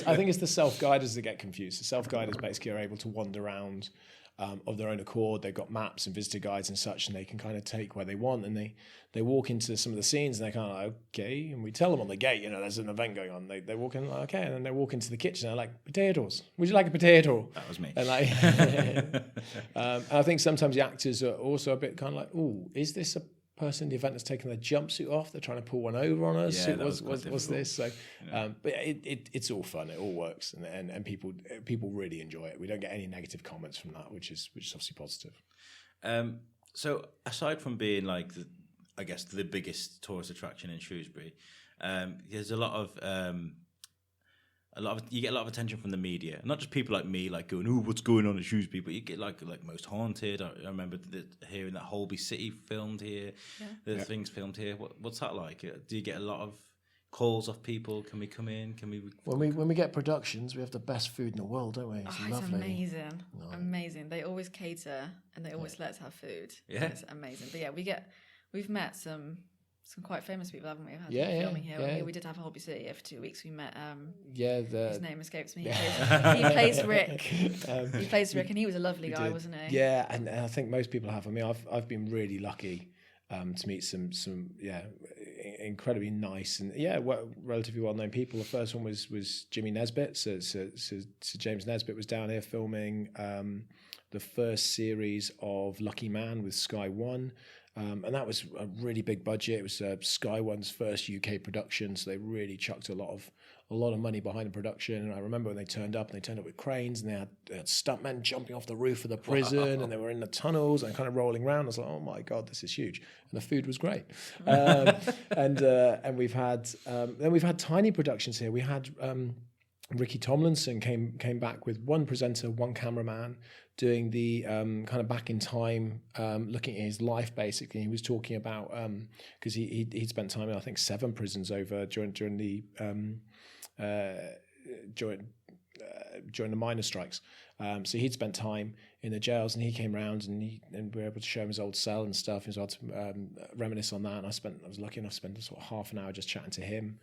I think it's the self-guiders that get confused. The self-guiders basically are able to wander around of their own accord. They've got maps and visitor guides and such, and they can kind of take where they want, and they walk into some of the scenes and they're kind of like, okay, and we tell them on the gate, there's an event going on. They walk in, like, okay, and then they walk into the kitchen and they're like, potatoes. Would you like a potato? That was me. And like, I think sometimes the actors are also a bit kind of like, oh, is this a person in the event that's taken their jumpsuit off? They're trying to pull one over on us. Yeah, what's this? So, but it's all fun. It all works, and people really enjoy it. We don't get any negative comments from that, which is obviously positive. So aside from being like the biggest tourist attraction in Shrewsbury, there's a lot of you get a lot of attention from the media, not just people like me, like going, "Oh, what's going on at Shrewsbury?" But you get like Most Haunted. I remember hearing that Holby City filmed here. There's things filmed here. What's that like? Do you get a lot of calls off people? Can we come in? Can we? When we get productions, we have the best food in the world, don't we? It's lovely. It's amazing. No. Amazing. They always cater and they always let us have food. Yeah, it's amazing. But yeah, we've met some quite famous people, haven't we? We've had filming here. Yeah. We did have Holby City here for 2 weeks. We met his name escapes me. He plays Rick. He plays Rick, and he was a lovely guy, wasn't he? Yeah, and I think most people have. I mean, I've been really lucky to meet some incredibly nice and relatively well-known people. The first one was Jimmy Nesbitt. So James Nesbitt was down here filming the first series of Lucky Man with Sky One. And that was a really big budget. It was Sky One's first UK production, so they really chucked a lot of money behind the production. And I remember when they turned up with cranes, and they had stuntmen jumping off the roof of the prison, and they were in the tunnels and kind of rolling around. I was like, oh my god, this is huge. And the food was great. And we've had tiny productions here. We had Ricky Tomlinson came back with one presenter, one cameraman, doing the kind of back in time, looking at his life basically. He was talking about because he'd spent time in I think 7 prisons over during the miners' strikes. So he'd spent time in the jails, and he came around and we were able to show him his old cell and stuff. He was able to reminisce on that, and I was lucky enough to spend sort of half an hour just chatting to him.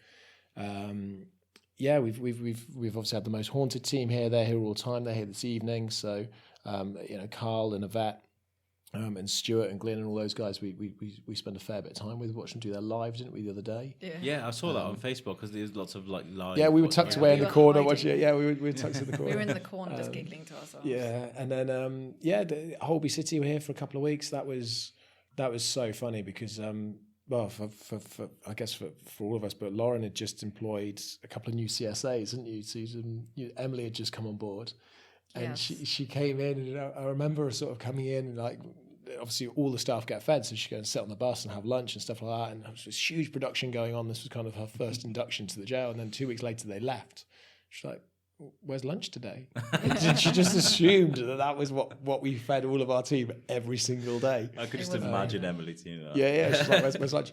We've obviously had the Most Haunted team here. They're here all the time. They're here this evening. So Carl and Yvette and Stuart and Glyn and all those guys, we spend a fair bit of time with, watching them do their live, didn't we, the other day? Yeah, I saw that on Facebook because there's lots of like live. Yeah, we were tucked away in the corner watching it. Yeah, we were tucked in the corner. We were in the corner just giggling to ourselves. Yeah, and then the Holby City were here for a couple of weeks. That was so funny because well, for I guess for all of us, but Lauren had just employed a couple of new CSAs, hadn't you? Susan, Emily had just come on board, and she came in, and I remember her sort of coming in, and like obviously all the staff get fed, so she go and sit on the bus and have lunch and stuff like that, and there was this huge production going on. This was kind of her first induction to the jail, and then 2 weeks later they left. She's like, where's lunch today? She just assumed that was what we fed all of our team every single day. I could just imagine Emily doing that. Yeah. She's like, where's lunch?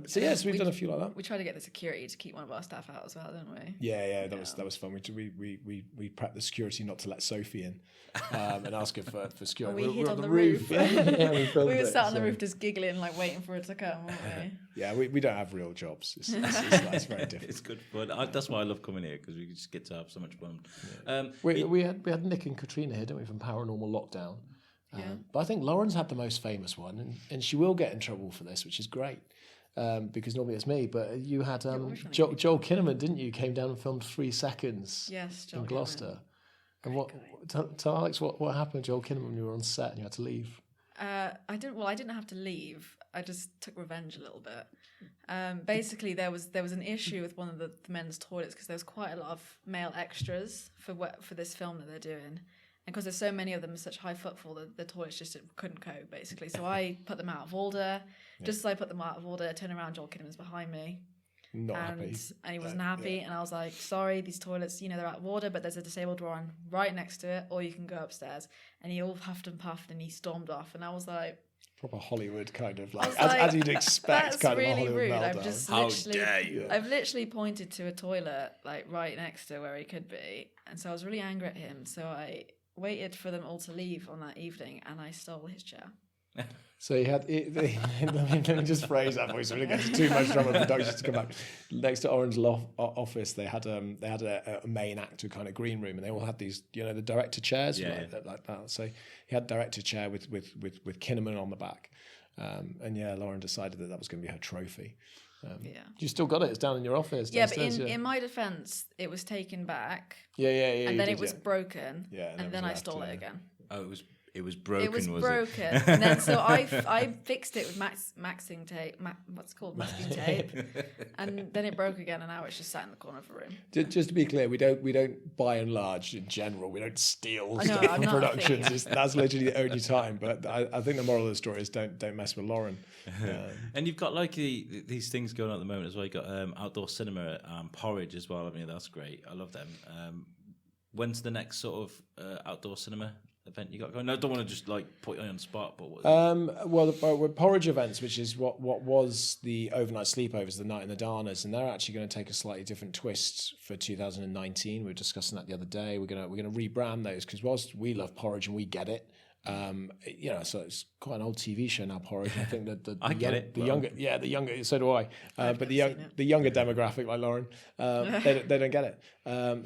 So we've done a few like that. We tried to get the security to keep one of our staff out as well, didn't we? Yeah. That was fun. We prepped the security not to let Sophie in and ask her for security. We hid on the roof. we were sat on the roof just giggling, like waiting for her to come, weren't we? Yeah, we don't have real jobs. It's very different. It's good fun. That's why I love coming here, because we just get to have so much fun. Yeah. We had Nick and Katrina here, didn't we, from Paranormal Lockdown? But I think Lauren's had the most famous one, and she will get in trouble for this, which is great. Because normally it's me, but you had Joel Kinnaman, didn't you? Came down and filmed 3 seconds. Yes, Joel in Gloucester. Kinnaman. And tell Alex what happened, Joel Kinnaman, when you were on set and you had to leave. I didn't have to leave. I just took revenge a little bit. Basically, there was an issue with one of the men's toilets because there was quite a lot of male extras for this film that they're doing. And because there's so many of them, such high footfall, the toilets just couldn't cope, basically. So I put them out of order. Just as I put them out of order, I turned around, Joel Kinnaman's behind me. Not happy. And he wasn't happy. Yeah. And I was like, sorry, these toilets, they're out of order, but there's a disabled drawer right next to it, or you can go upstairs. And he all huffed and puffed and he stormed off. And I was like... Proper Hollywood kind of, as you'd expect, that's kind really of a Hollywood rude. meltdown. I've literally pointed to a toilet, right next to where he could be. And so I was really angry at him. So I waited for them all to leave on that evening and I stole his chair. So he had. Let me just phrase that voice so we don't get too much trouble with production to come back. Next to Orange's office, they had a main actor kind of green room, and they all had these, the director chairs like that. So he had director chair with Kinnaman on the back, and Lauren decided that was going to be her trophy. You still got it. It's down in your office. Yeah, but in my defence, it was taken back. Yeah. And then it was broken. Yeah, and then I stole it again. Oh, it was broken. It was was broken, it? And then so I fixed it with masking tape. What's it called, masking tape, and then it broke again, and now it's just sat in the corner of the room. Just to be clear, we don't by and large in general, we don't steal stuff from productions. That's literally the only time. But I think the moral of the story is don't mess with Lauren. And you've got like these things going on at the moment as well. You've got outdoor cinema at Porridge as well. I mean, that's great. I love them. When's the next sort of outdoor cinema event you got going? No, I don't want to just put you on the spot, but what the Porridge events, which is what was the overnight sleepovers, the night in the Darners, and they're actually going to take a slightly different twist for 2019. We were discussing that the other day. We're going to rebrand those because whilst we love Porridge and we get it, so it's quite an old TV show now, Porridge. I think that the younger, so do I. But the younger demographic, like Lauren, they don't get it.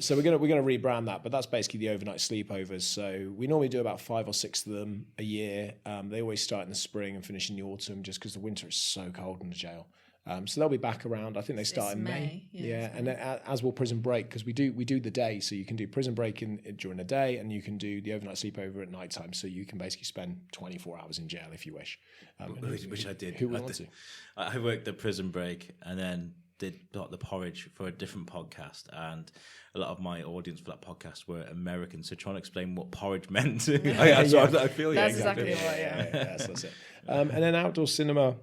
So we're gonna rebrand that. But that's basically the overnight sleepovers. So we normally do about 5 or 6 of them a year. They always start in the spring and finish in the autumn, just because the winter is so cold in the jail. So they'll be back around. I think they start in May. And then, as will Prison Break, because we do the day. So you can do Prison Break during the day, and you can do the overnight sleepover at night time. So you can basically spend 24 hours in jail if you wish. Which I did. Who would want to? I worked the Prison Break and then did the Porridge for a different podcast, and a lot of my audience for that podcast were American. So trying to explain what porridge meant, I feel that's exactly right. Yes, that's it. And then outdoor cinema,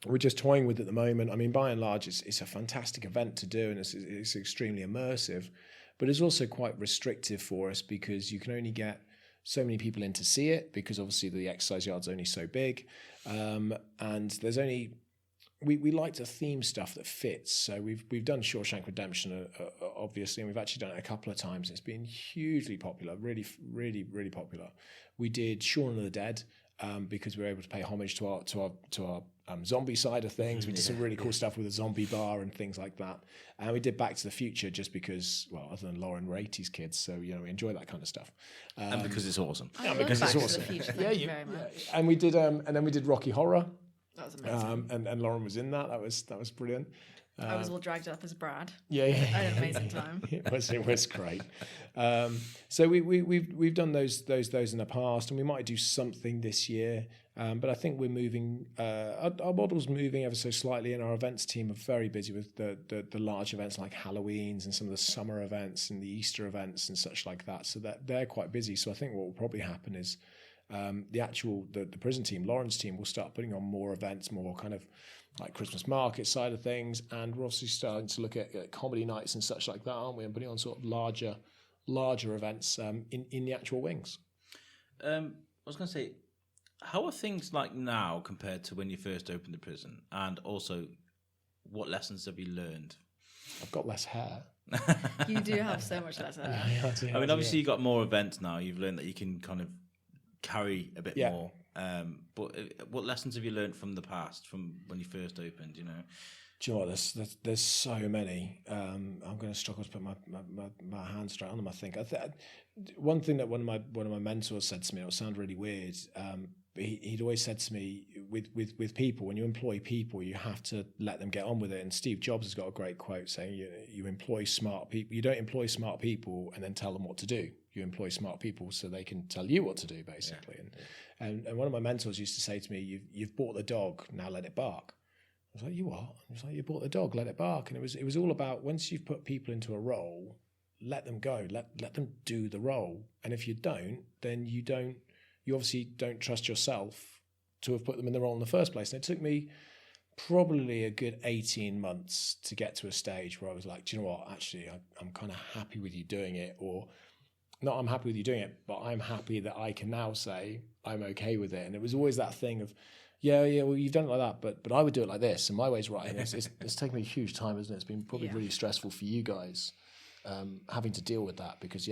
we're just toying with at the moment. I mean, by and large, it's a fantastic event to do, and it's extremely immersive, but it's also quite restrictive for us because you can only get so many people in to see it because obviously the exercise yard's only so big, and there's only we like to theme stuff that fits. So we've done Shawshank Redemption, obviously, and we've actually done it a couple of times. It's been hugely popular, really, really, really popular. We did Shaun of the Dead. Because we were able to pay homage to our zombie side of things. We did some really cool stuff with a zombie bar and things like that. And we did Back to the Future just because, well, other than Lauren, we're 80s kids, so we enjoy that kind of stuff. And because it's awesome. Because it's awesome. Thank you very much. And we did, and then we did Rocky Horror. That was amazing. And Lauren was in that. That was brilliant. I was all dragged up as Brad. Yeah. I had an amazing time. It was great. So we've done those in the past, and we might do something this year. But I think we're moving. Our model's moving ever so slightly, and our events team are very busy with the large events like Halloween's and some of the summer events and the Easter events and such like that. So that they're quite busy. So I think what will probably happen is the prison team, Lauren's team, will start putting on more events, more kind of like Christmas market side of things, and we're also starting to look at comedy nights and such like that, aren't we? And putting on sort of larger events in the actual wings. I was going to say, how are things like now compared to when you first opened the prison, and also what lessons have you learned? I've got less hair. You do have so much less hair. I mean, obviously you've got more events now. You've learned that you can kind of carry a bit more. But what lessons have you learned from the past, from when you first opened? You know. Do you know what? There's so many. I'm going to struggle to put my hand straight on them. I think. One thing that one of my mentors said to me, it will sound really weird. He'd always said to me, with people, when you employ people, you have to let them get on with it. And Steve Jobs has got a great quote saying, you employ smart people. You don't employ smart people and then tell them what to do. You employ smart people so they can tell you what to do, basically. Yeah. And one of my mentors used to say to me, you've bought the dog, now let it bark. I was like, you what? I was like, you bought the dog, let it bark. And it was all about, once you've put people into a role, let them go, let them do the role. And if you don't, then you obviously don't trust yourself to have put them in the role in the first place. And it took me probably a good 18 months to get to a stage where I was like, do you know what? Actually, I'm kind of happy with you doing it. Or not I'm happy with you doing it, but I'm happy that I can now say I'm okay with it. And it was always that thing of, yeah, well, you've done it like that, but I would do it like this, and my way's right. And it's taken me a huge time, isn't it? It's been probably really stressful for you guys, having to deal with that, because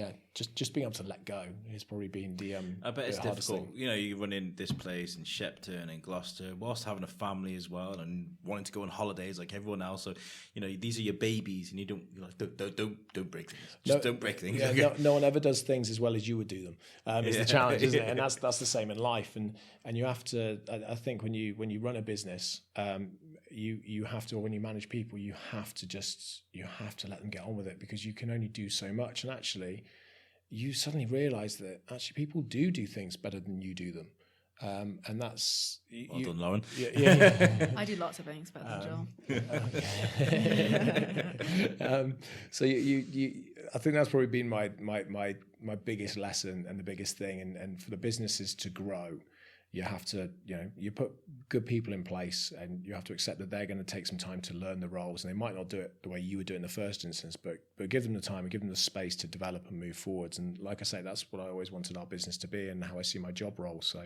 just being able to let go has probably been the I bet it's difficult. thing. You know, you run in this place in Shepton and Gloucester, whilst having a family as well and wanting to go on holidays like everyone else. So, you know, these are your babies, and you're like, don't break things. Don't break things. Yeah, okay? no one ever does things as well as you would do them. It's the challenge, isn't it? And that's the same in life. And you have to. I think when you run a business, you have to, when you manage people, you have to let them get on with it, because you can only do so much. And actually, you suddenly realise that actually people do things better than you do them. And that's well done, Lauren. Yeah. I do lots of things better than Joel. So I think that's probably been my biggest lesson and the biggest thing. And for the businesses to grow, you have to, you put good people in place, and you have to accept that they're going to take some time to learn the roles, and they might not do it the way you would do it in the first instance, but give them the time and give them the space to develop and move forwards. And like I say, that's what I always wanted our business to be, and how I see my job role. So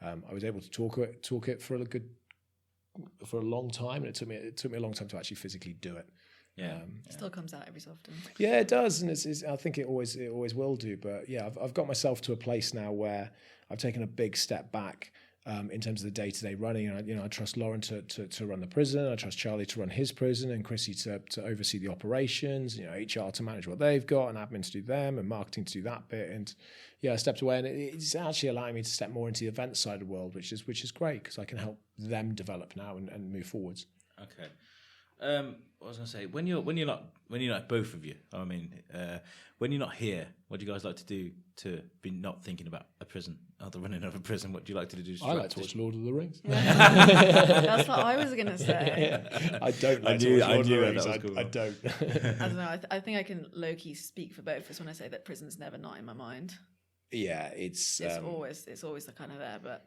I was able to talk it for a long time, and it took me a long time to actually physically do it. Yeah, it still comes out every so often. Yeah, it does, and I think it always will do. But yeah, I've got myself to a place now where I've taken a big step back in terms of the day-to-day running. And I trust Lauren to run the prison. I trust Charlie to run his prison, and Chrissy to oversee the operations. HR to manage what they've got, and admin to do them, and marketing to do that bit. And yeah, I stepped away, and it's actually allowing me to step more into the event side of the world, which is great, because I can help them develop now and move forwards. Okay. What was I going to say? When you're not both of you, I mean, when you're not here, what do you guys like to do to be not thinking about a prison or the running of a prison? What do you like to do? I like to watch Lord of the Rings. That's what I was going to say. I don't like to watch Lord of the Rings. I don't. I don't know. I think I can low-key speak for both of us when I say that prison's never not in my mind. Yeah, it's always the kind of there, but.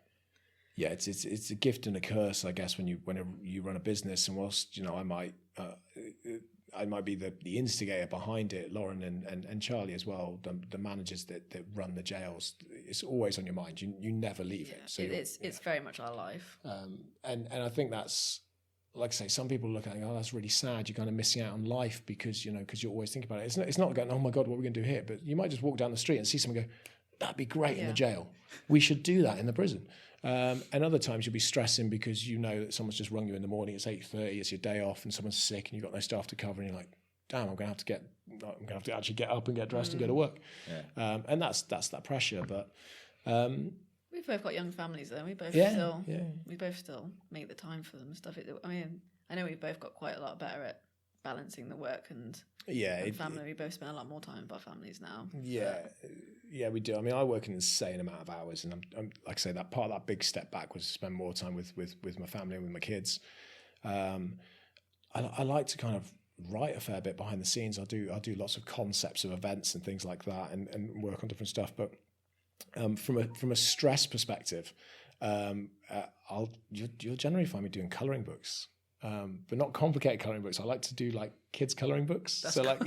Yeah, it's a gift and a curse, I guess, whenever you run a business. And whilst I might be the instigator behind it, Lauren and Charlie as well, the managers that run the jails, it's always on your mind. You never leave it. So it's very much our life. And I think that's, like I say, some people look at it and go, oh, that's really sad. You're kind of missing out on life because you're always thinking about it. It's not going, oh my God, what are we going to do here? But you might just walk down the street and see someone go, that'd be great in the jail. We should do that in the prison. And other times you'll be stressing because you know that someone's just rung you in the morning. It's 8:30. It's your day off, and someone's sick, and you've got no staff to cover. And you're like, "Damn, I'm going to have to actually get up and get dressed and go to work." Yeah. And that's that pressure. But we've both got young families, though. We both still make the time for them and stuff. I mean, I know we've both got quite a lot better at balancing the work and family. We both spend a lot more time with our families now. Yeah, we do. I mean, I work an insane amount of hours, and I'm like I say, that part of that big step back was to spend more time with my family and with my kids. I like to kind of write a fair bit behind the scenes. I do lots of concepts of events and things like that, and work on different stuff. But from a stress perspective, you'll generally find me doing colouring books. But not complicated colouring books. I like to do like kids colouring books. That's so like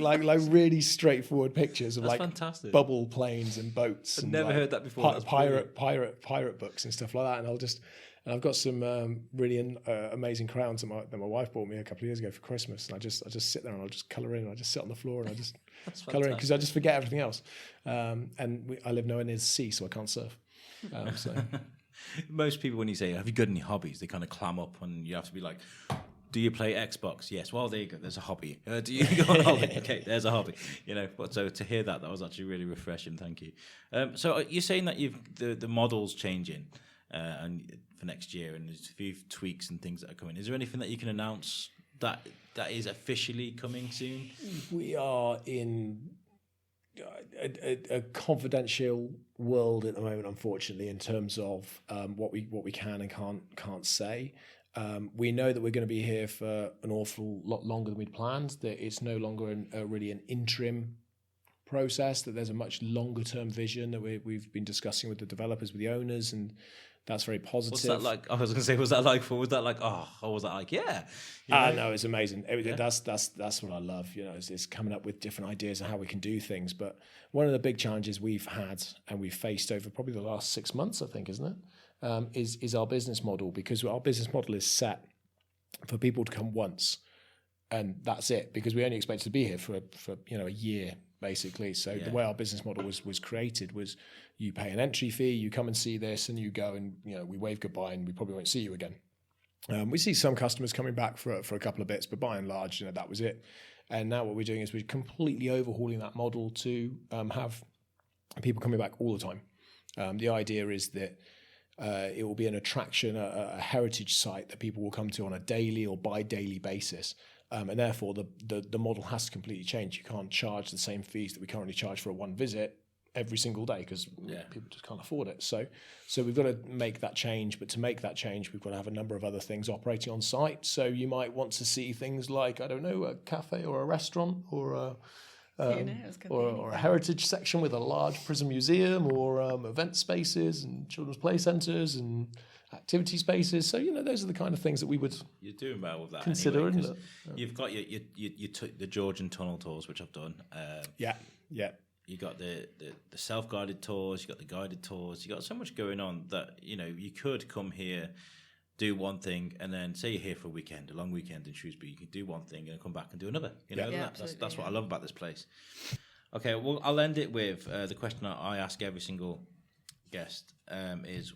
really straightforward pictures of like fantastic. Bubble planes and boats. I've never heard that before. Pirate books and stuff like that. And I've got some really amazing crowns that my wife bought me a couple of years ago for Christmas. And I just sit there and I'll just colour in. And I just sit on the floor and I just colour in because I just forget everything else. I live nowhere near the sea, so I can't surf. Most people, when you say, have you got any hobbies, they kind of clam up and you have to be like, do you play Xbox? Yes. Well, there you go. There's a hobby. Do you go on holiday? Okay, there's a hobby. But so to hear that was actually really refreshing. Thank you. So you're saying that the model's changing and for next year, and there's a few tweaks and things that are coming. Is there anything that you can announce that is officially coming soon? We are in a confidential world at the moment, unfortunately, in terms of what we can and can't say. We know that we're going to be here for an awful lot longer than we'd planned, that it's no longer really an interim process, that there's a much longer term vision that we've been discussing with the developers, with the owners, and that's very positive. What's that like? I was going to say, was that like, or was that like, yeah? No, it's amazing. That's what I love. It's coming up with different ideas of how we can do things. But one of the big challenges we've had and we've faced over probably the last 6 months, I think, isn't it? Is our business model, because our business model is set for people to come once, and that's it. Because we only expect to be here for a year basically. So the way our business model was created was, you pay an entry fee, you come and see this, and you go, and we wave goodbye, and we probably won't see you again. We see some customers coming back for a couple of bits, but by and large, that was it. And now what we're doing is we're completely overhauling that model to have people coming back all the time. The idea is that it will be an attraction, a heritage site that people will come to on a daily or bi-daily basis. And therefore, the model has to completely change. You can't charge the same fees that we currently charge for a one visit every single day, because people just can't afford it. So we've got to make that change. But to make that change, we've got to have a number of other things operating on site. So you might want to see things like, I don't know, a cafe or a restaurant or a heritage section with a large prison museum, or event spaces and children's play centres and activity spaces. So those are the kind of things that we would. You're doing well with that. Consider anyway, you've got you took the Georgian tunnel tours, which I've done. Yeah. You got the self-guided tours. You got the guided tours. You got so much going on that you could come here, do one thing, and then say you're here for a long weekend in Shrewsbury. You can do one thing and come back and do another. That's what I love about this place. Okay, well, I'll end it with the question I ask every single guest is,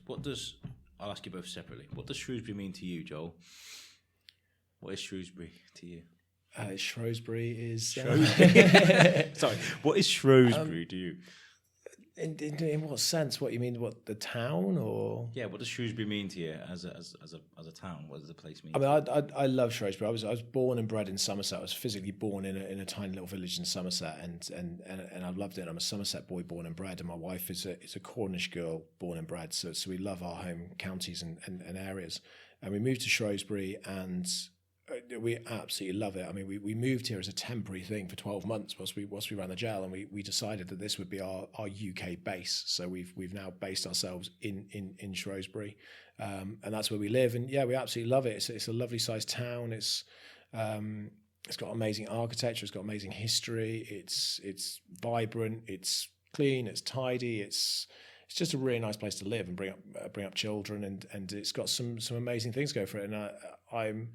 I'll ask you both separately. What does Shrewsbury mean to you, Joel? What is Shrewsbury to you? Shrewsbury is... Sorry, what is Shrewsbury to you? In what sense? What you mean? What, the town, or? Yeah, what does Shrewsbury mean to you as a town? What does the place mean? I mean, I love Shrewsbury. I was born and bred in Somerset. I was physically born in a tiny little village in Somerset, and I've loved it. I'm a Somerset boy born and bred, and my wife is a Cornish girl born and bred. So we love our home counties and areas. And we moved to Shrewsbury, and we absolutely love it. I mean, we moved here as a temporary thing for 12 months whilst we ran the jail, and we decided that this would be our UK base. So we've now based ourselves in Shrewsbury, and that's where we live. And we absolutely love it. It's a lovely sized town. It's got amazing architecture. It's got amazing history. It's vibrant. It's clean. It's tidy. It's just a really nice place to live and bring up children, and it's got some amazing things go for it. And I'm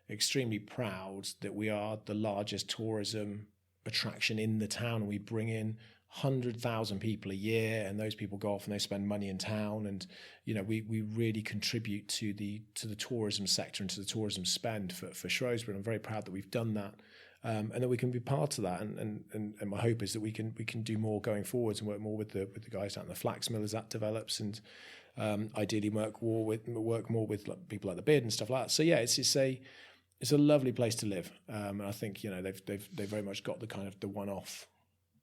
extremely proud that we are the largest tourism attraction in the town, and we bring in 100,000 people a year, and those people go off and they spend money in town, and we really contribute to the tourism sector and to the tourism spend for Shrewsbury. I'm very proud that we've done that, and that we can be part of that, and my hope is that we can do more going forwards and work more with the guys down at the flax mill as that develops, and ideally work more with people like the Beard and stuff like that. So it's a lovely place to live, and I think they've very much got the kind of the one-off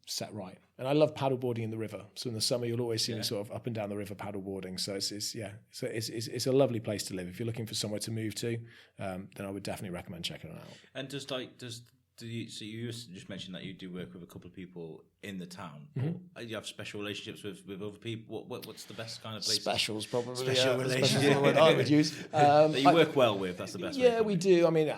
set right. And I love paddleboarding in the river. So in the summer you'll always see me sort of up and down the river paddleboarding. So it's a lovely place to live. If you're looking for somewhere to move to, then I would definitely recommend checking it out. And so you just mentioned that you do work with a couple of people in the town. Mm-hmm. You have special relationships with other people. What's the best kind of place? Specials, probably. Special relationships. What I would use. That you work well with. That's the best. Yeah, we do. I mean,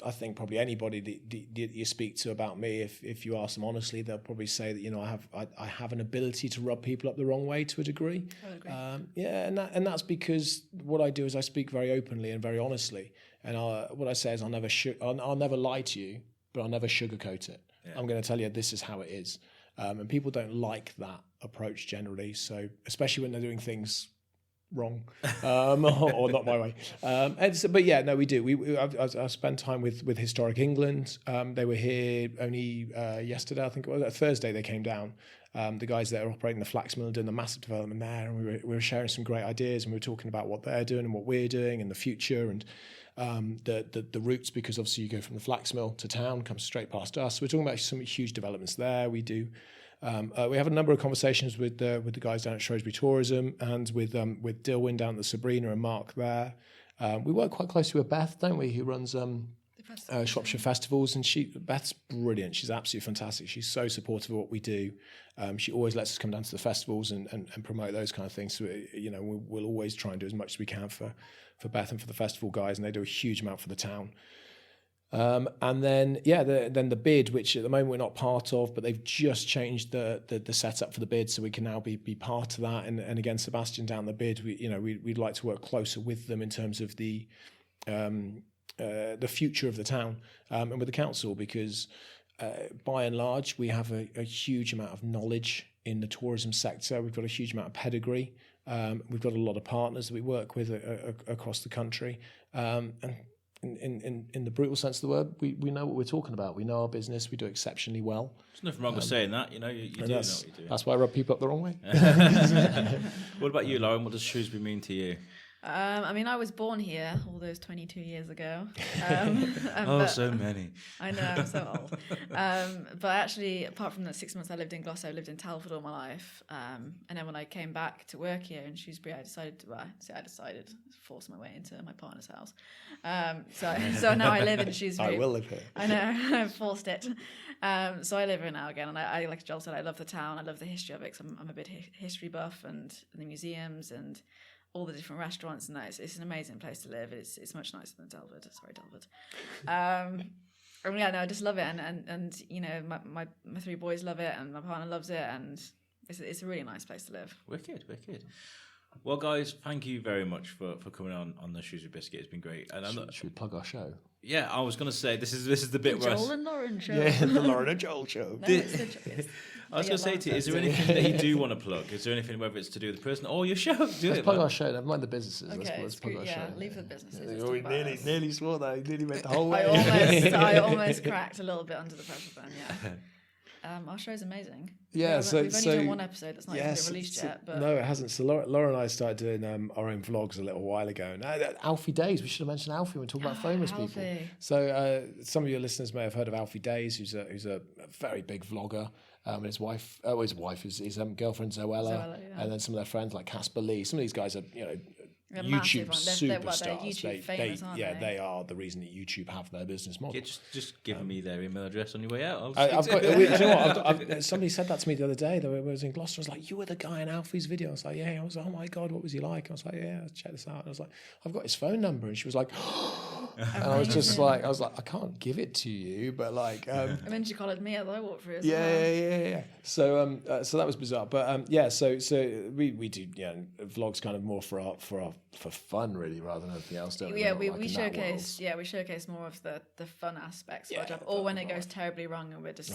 I think probably anybody that you speak to about me, if you ask them honestly, they'll probably say that I have an ability to rub people up the wrong way to a degree. I would agree. And that's because what I do is I speak very openly and very honestly. And what I say is I'll never lie to you, but I'll never sugarcoat it. Yeah. I'm going to tell you this is how it is. And people don't like that approach generally. So especially when they're doing things wrong, or not my way. But yeah, no, we do. I've spent time with Historic England. They were here only yesterday, I think it was. Thursday they came down. The guys that are operating the flax mill and doing the massive development there, and we were sharing some great ideas, and we were talking about what they're doing and what we're doing in the future, and the routes, because obviously you go from the flax mill to town, comes straight past us. So we're talking about some huge developments there. We do. We have a number of conversations with the guys down at Shrewsbury Tourism and with Dilwyn down at the Sabrina and Mark there. We work quite closely with Beth, don't we, who runs Shropshire Festivals, and Beth's brilliant. She's absolutely fantastic. She's so supportive of what we do. She always lets us come down to the festivals and promote those kind of things. So we'll always try and do as much as we can for Beth and for the festival guys, and they do a huge amount for the town. And then the bid, which at the moment we're not part of, but they've just changed the setup for the bid, so we can now be part of that. And again, Sebastian down the bid, we'd like to work closer with them in terms of the future of the town and with the council, because by and large we have a huge amount of knowledge in the tourism sector. We've got a huge amount of pedigree. We've got a lot of partners that we work with across the country. And in the brutal sense of the word, we know what we're talking about. We know our business. We do exceptionally well. There's nothing wrong with saying that. You do know what you're doing. That's why I rub people up the wrong way. What about you, Lauren? What does Shrewsbury mean to you? I was born here all those 22 years ago. So many. I know, I'm so old. But actually, apart from the 6 months I lived in Gloucester, I lived in Telford all my life. And then when I came back to work here in Shrewsbury, I decided to force my way into my partner's house. So now I live in Shrewsbury. I will live here. I know, I forced it. So I live here now again, and I like Joel said, I love the town. I love the history of it, because I'm a bit history buff, and the museums and all the different restaurants, and that. It's an amazing place to live. It's much nicer than Telford. Sorry, Telford. I just love it, and my 3 boys love it, and my partner loves it, and it's a really nice place to live. Wicked. Well, guys, thank you very much for coming on the Shrewsbury Biscuit. It's been great. And should we plug our show? Yeah, I was going to say this is the bit where Joel and Lauren show. Yeah, the Lauren and Joel show. No, I was going to say to you, is there anything that you do want to plug? Is there anything, whether it's to do with the person or your show? Let's plug our show. Never mind the businesses. Okay, let's plug our show. Leave the businesses. We nearly swore that. We nearly went the whole way. I almost cracked a little bit under the pressure then. Yeah. Our show's amazing. Yeah, we've only done one episode that's not even been released yet. But no, it hasn't. So Laura and I started doing our own vlogs a little while ago. Alfie Days. We should have mentioned Alfie when we talk about famous people. So some of your listeners may have heard of Alfie Days, who's a very big vlogger. And his wife, his girlfriend Zoella, and then some of their friends like Casper Lee. Some of these guys are YouTube superstars. They're YouTube famous, aren't they? They are the reason that YouTube have their business model. Yeah, just give me their email address on your way out. Somebody said that to me the other day. I was in Gloucester. I was like, "You were the guy in Alfie's video." I was like, "Yeah." I was like, "Oh my god, what was he like?" I was like, "Yeah, check this out." And I was like, "I've got his phone number," and she was like, and I was just like, "I can't give it to you," but like, and then she collared me as I walked through. Yeah. So that was bizarre, but so we do vlogs kind of more for fun really, rather than anything else. We showcase more of the fun aspects of our job, or when it goes terribly wrong and we're just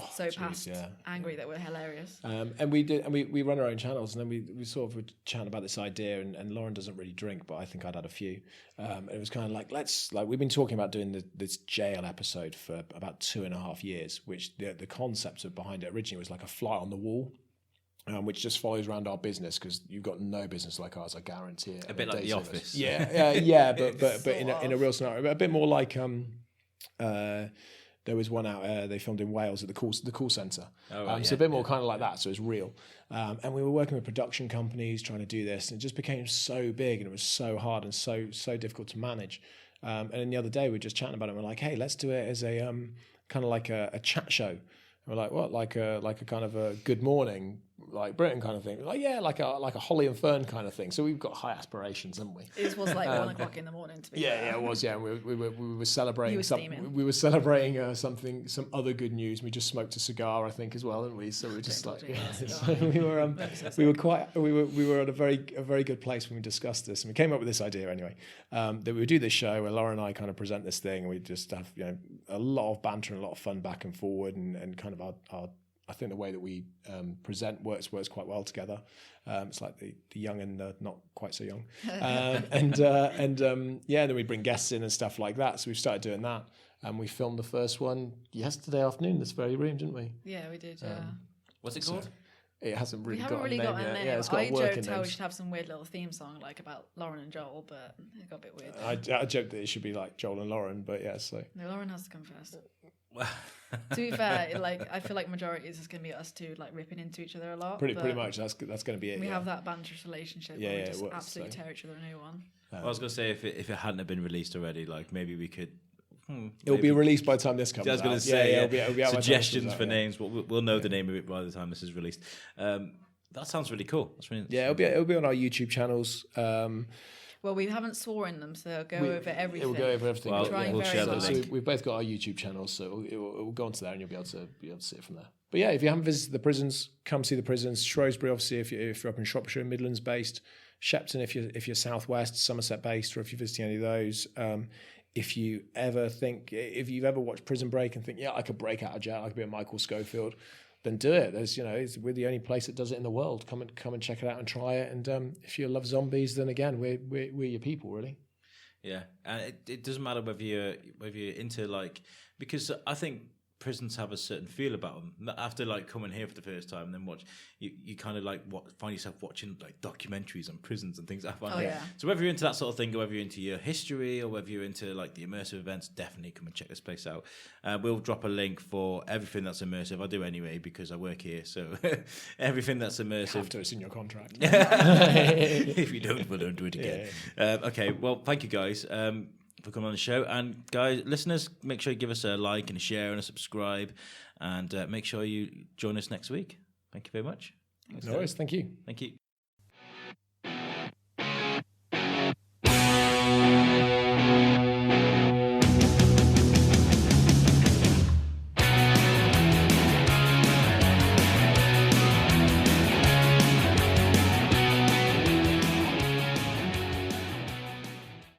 angry that we're hilarious. And we run our own channels, and then we sort of were chatting about this idea, and Lauren doesn't really drink, but I think I'd had a few. And it was kind of like we've been talking about doing this jail episode for about 2.5 years, which the concept behind it originally was like a fly on the wall. Which just follows around our business, because you've got no business like ours, I guarantee it. A bit like The Office. But in a real scenario, a bit more like there was one out they filmed in Wales at the call centre. So a bit more kind of like that, so it's real. And we were working with production companies trying to do this, and it just became so big, and it was so hard and so difficult to manage. And then the other day we were just chatting about it, and we're like, hey, let's do it as a kind of like a chat show. And we're like, what, like a kind of a good morning, like Britain kind of thing. Like, yeah, like a Holly and Fern kind of thing. So we've got high aspirations, haven't we? It was like 1 o'clock in the morning to be fair. Yeah, it was. Yeah, we were celebrating. We were celebrating some other good news. We just smoked a cigar, I think, as well, didn't we? So we were just so we were at a very good place when we discussed this, and we came up with this idea anyway. That we would do this show where Laura and I kind of present this thing, and we just have a lot of banter and a lot of fun back and forward, and kind of I think the way that we present works quite well together. It's like the young and the not quite so young, then we bring guests in and stuff like that. So we've started doing that, and we filmed the first one yesterday afternoon. This very room, didn't we? Yeah, we did. What's it called? It hasn't really We haven't got really a name got a yet. name. Yeah, it's got I a working joked how we name. should have some weird little theme song like about Lauren and Joel, but it got a bit weird. I joked that it should be like Joel and Lauren, but yeah, so. No, Lauren has to come first. To be fair, like I feel like majority is just gonna be us two like ripping into each other a lot. Pretty much. That's going to be it. We yeah. have that banterous relationship. Yeah, where yeah, we it just works, absolutely so. tear each other a new one. I was going to say if it hadn't have been released already, like maybe we could. It'll be released by the time this comes out. I was going to say it'll be out by the time this suggestions comes out, for yeah. names, but we'll know the name of it by the time this is released. That sounds really cool. That's really Yeah, it'll be on our YouTube channels. Well, we haven't sworn them, so they'll go over everything. It will go over everything. Well, Trying we'll very share the hard. So link. we've both got our YouTube channels, so it will go onto there, and you'll be able to see it from there. But yeah, if you haven't visited the prisons, come see the prisons. Shrewsbury, obviously, if you're up in Shropshire, Midlands based. Shepton, if you're Southwest, Somerset based, or if you're visiting any of those. If you've ever watched Prison Break and think, yeah, I could break out of jail, I could be a Michael Schofield, then do it. We're the only place that does it in the world. Come and check it out and try it. And if you love zombies, then again, we're your people, really. Yeah, and it doesn't matter whether you're into like, because I think prisons have a certain feel about them. After like coming here for the first time and then watch, you kind of like find yourself watching like documentaries on prisons and things like that. Yeah. So whether you're into that sort of thing, or whether you're into your history, or whether you're into like the immersive events, definitely come and check this place out. We'll drop a link for everything that's immersive. I do anyway because I work here, so everything that's immersive. After it's in your contract. If you don't, we'll don't do it again. Okay, well, thank you guys for coming on the show. And guys, listeners, make sure you give us a like and a share and a subscribe, and make sure you join us next week. Thank you very much. No worries. Thank you. Thank you.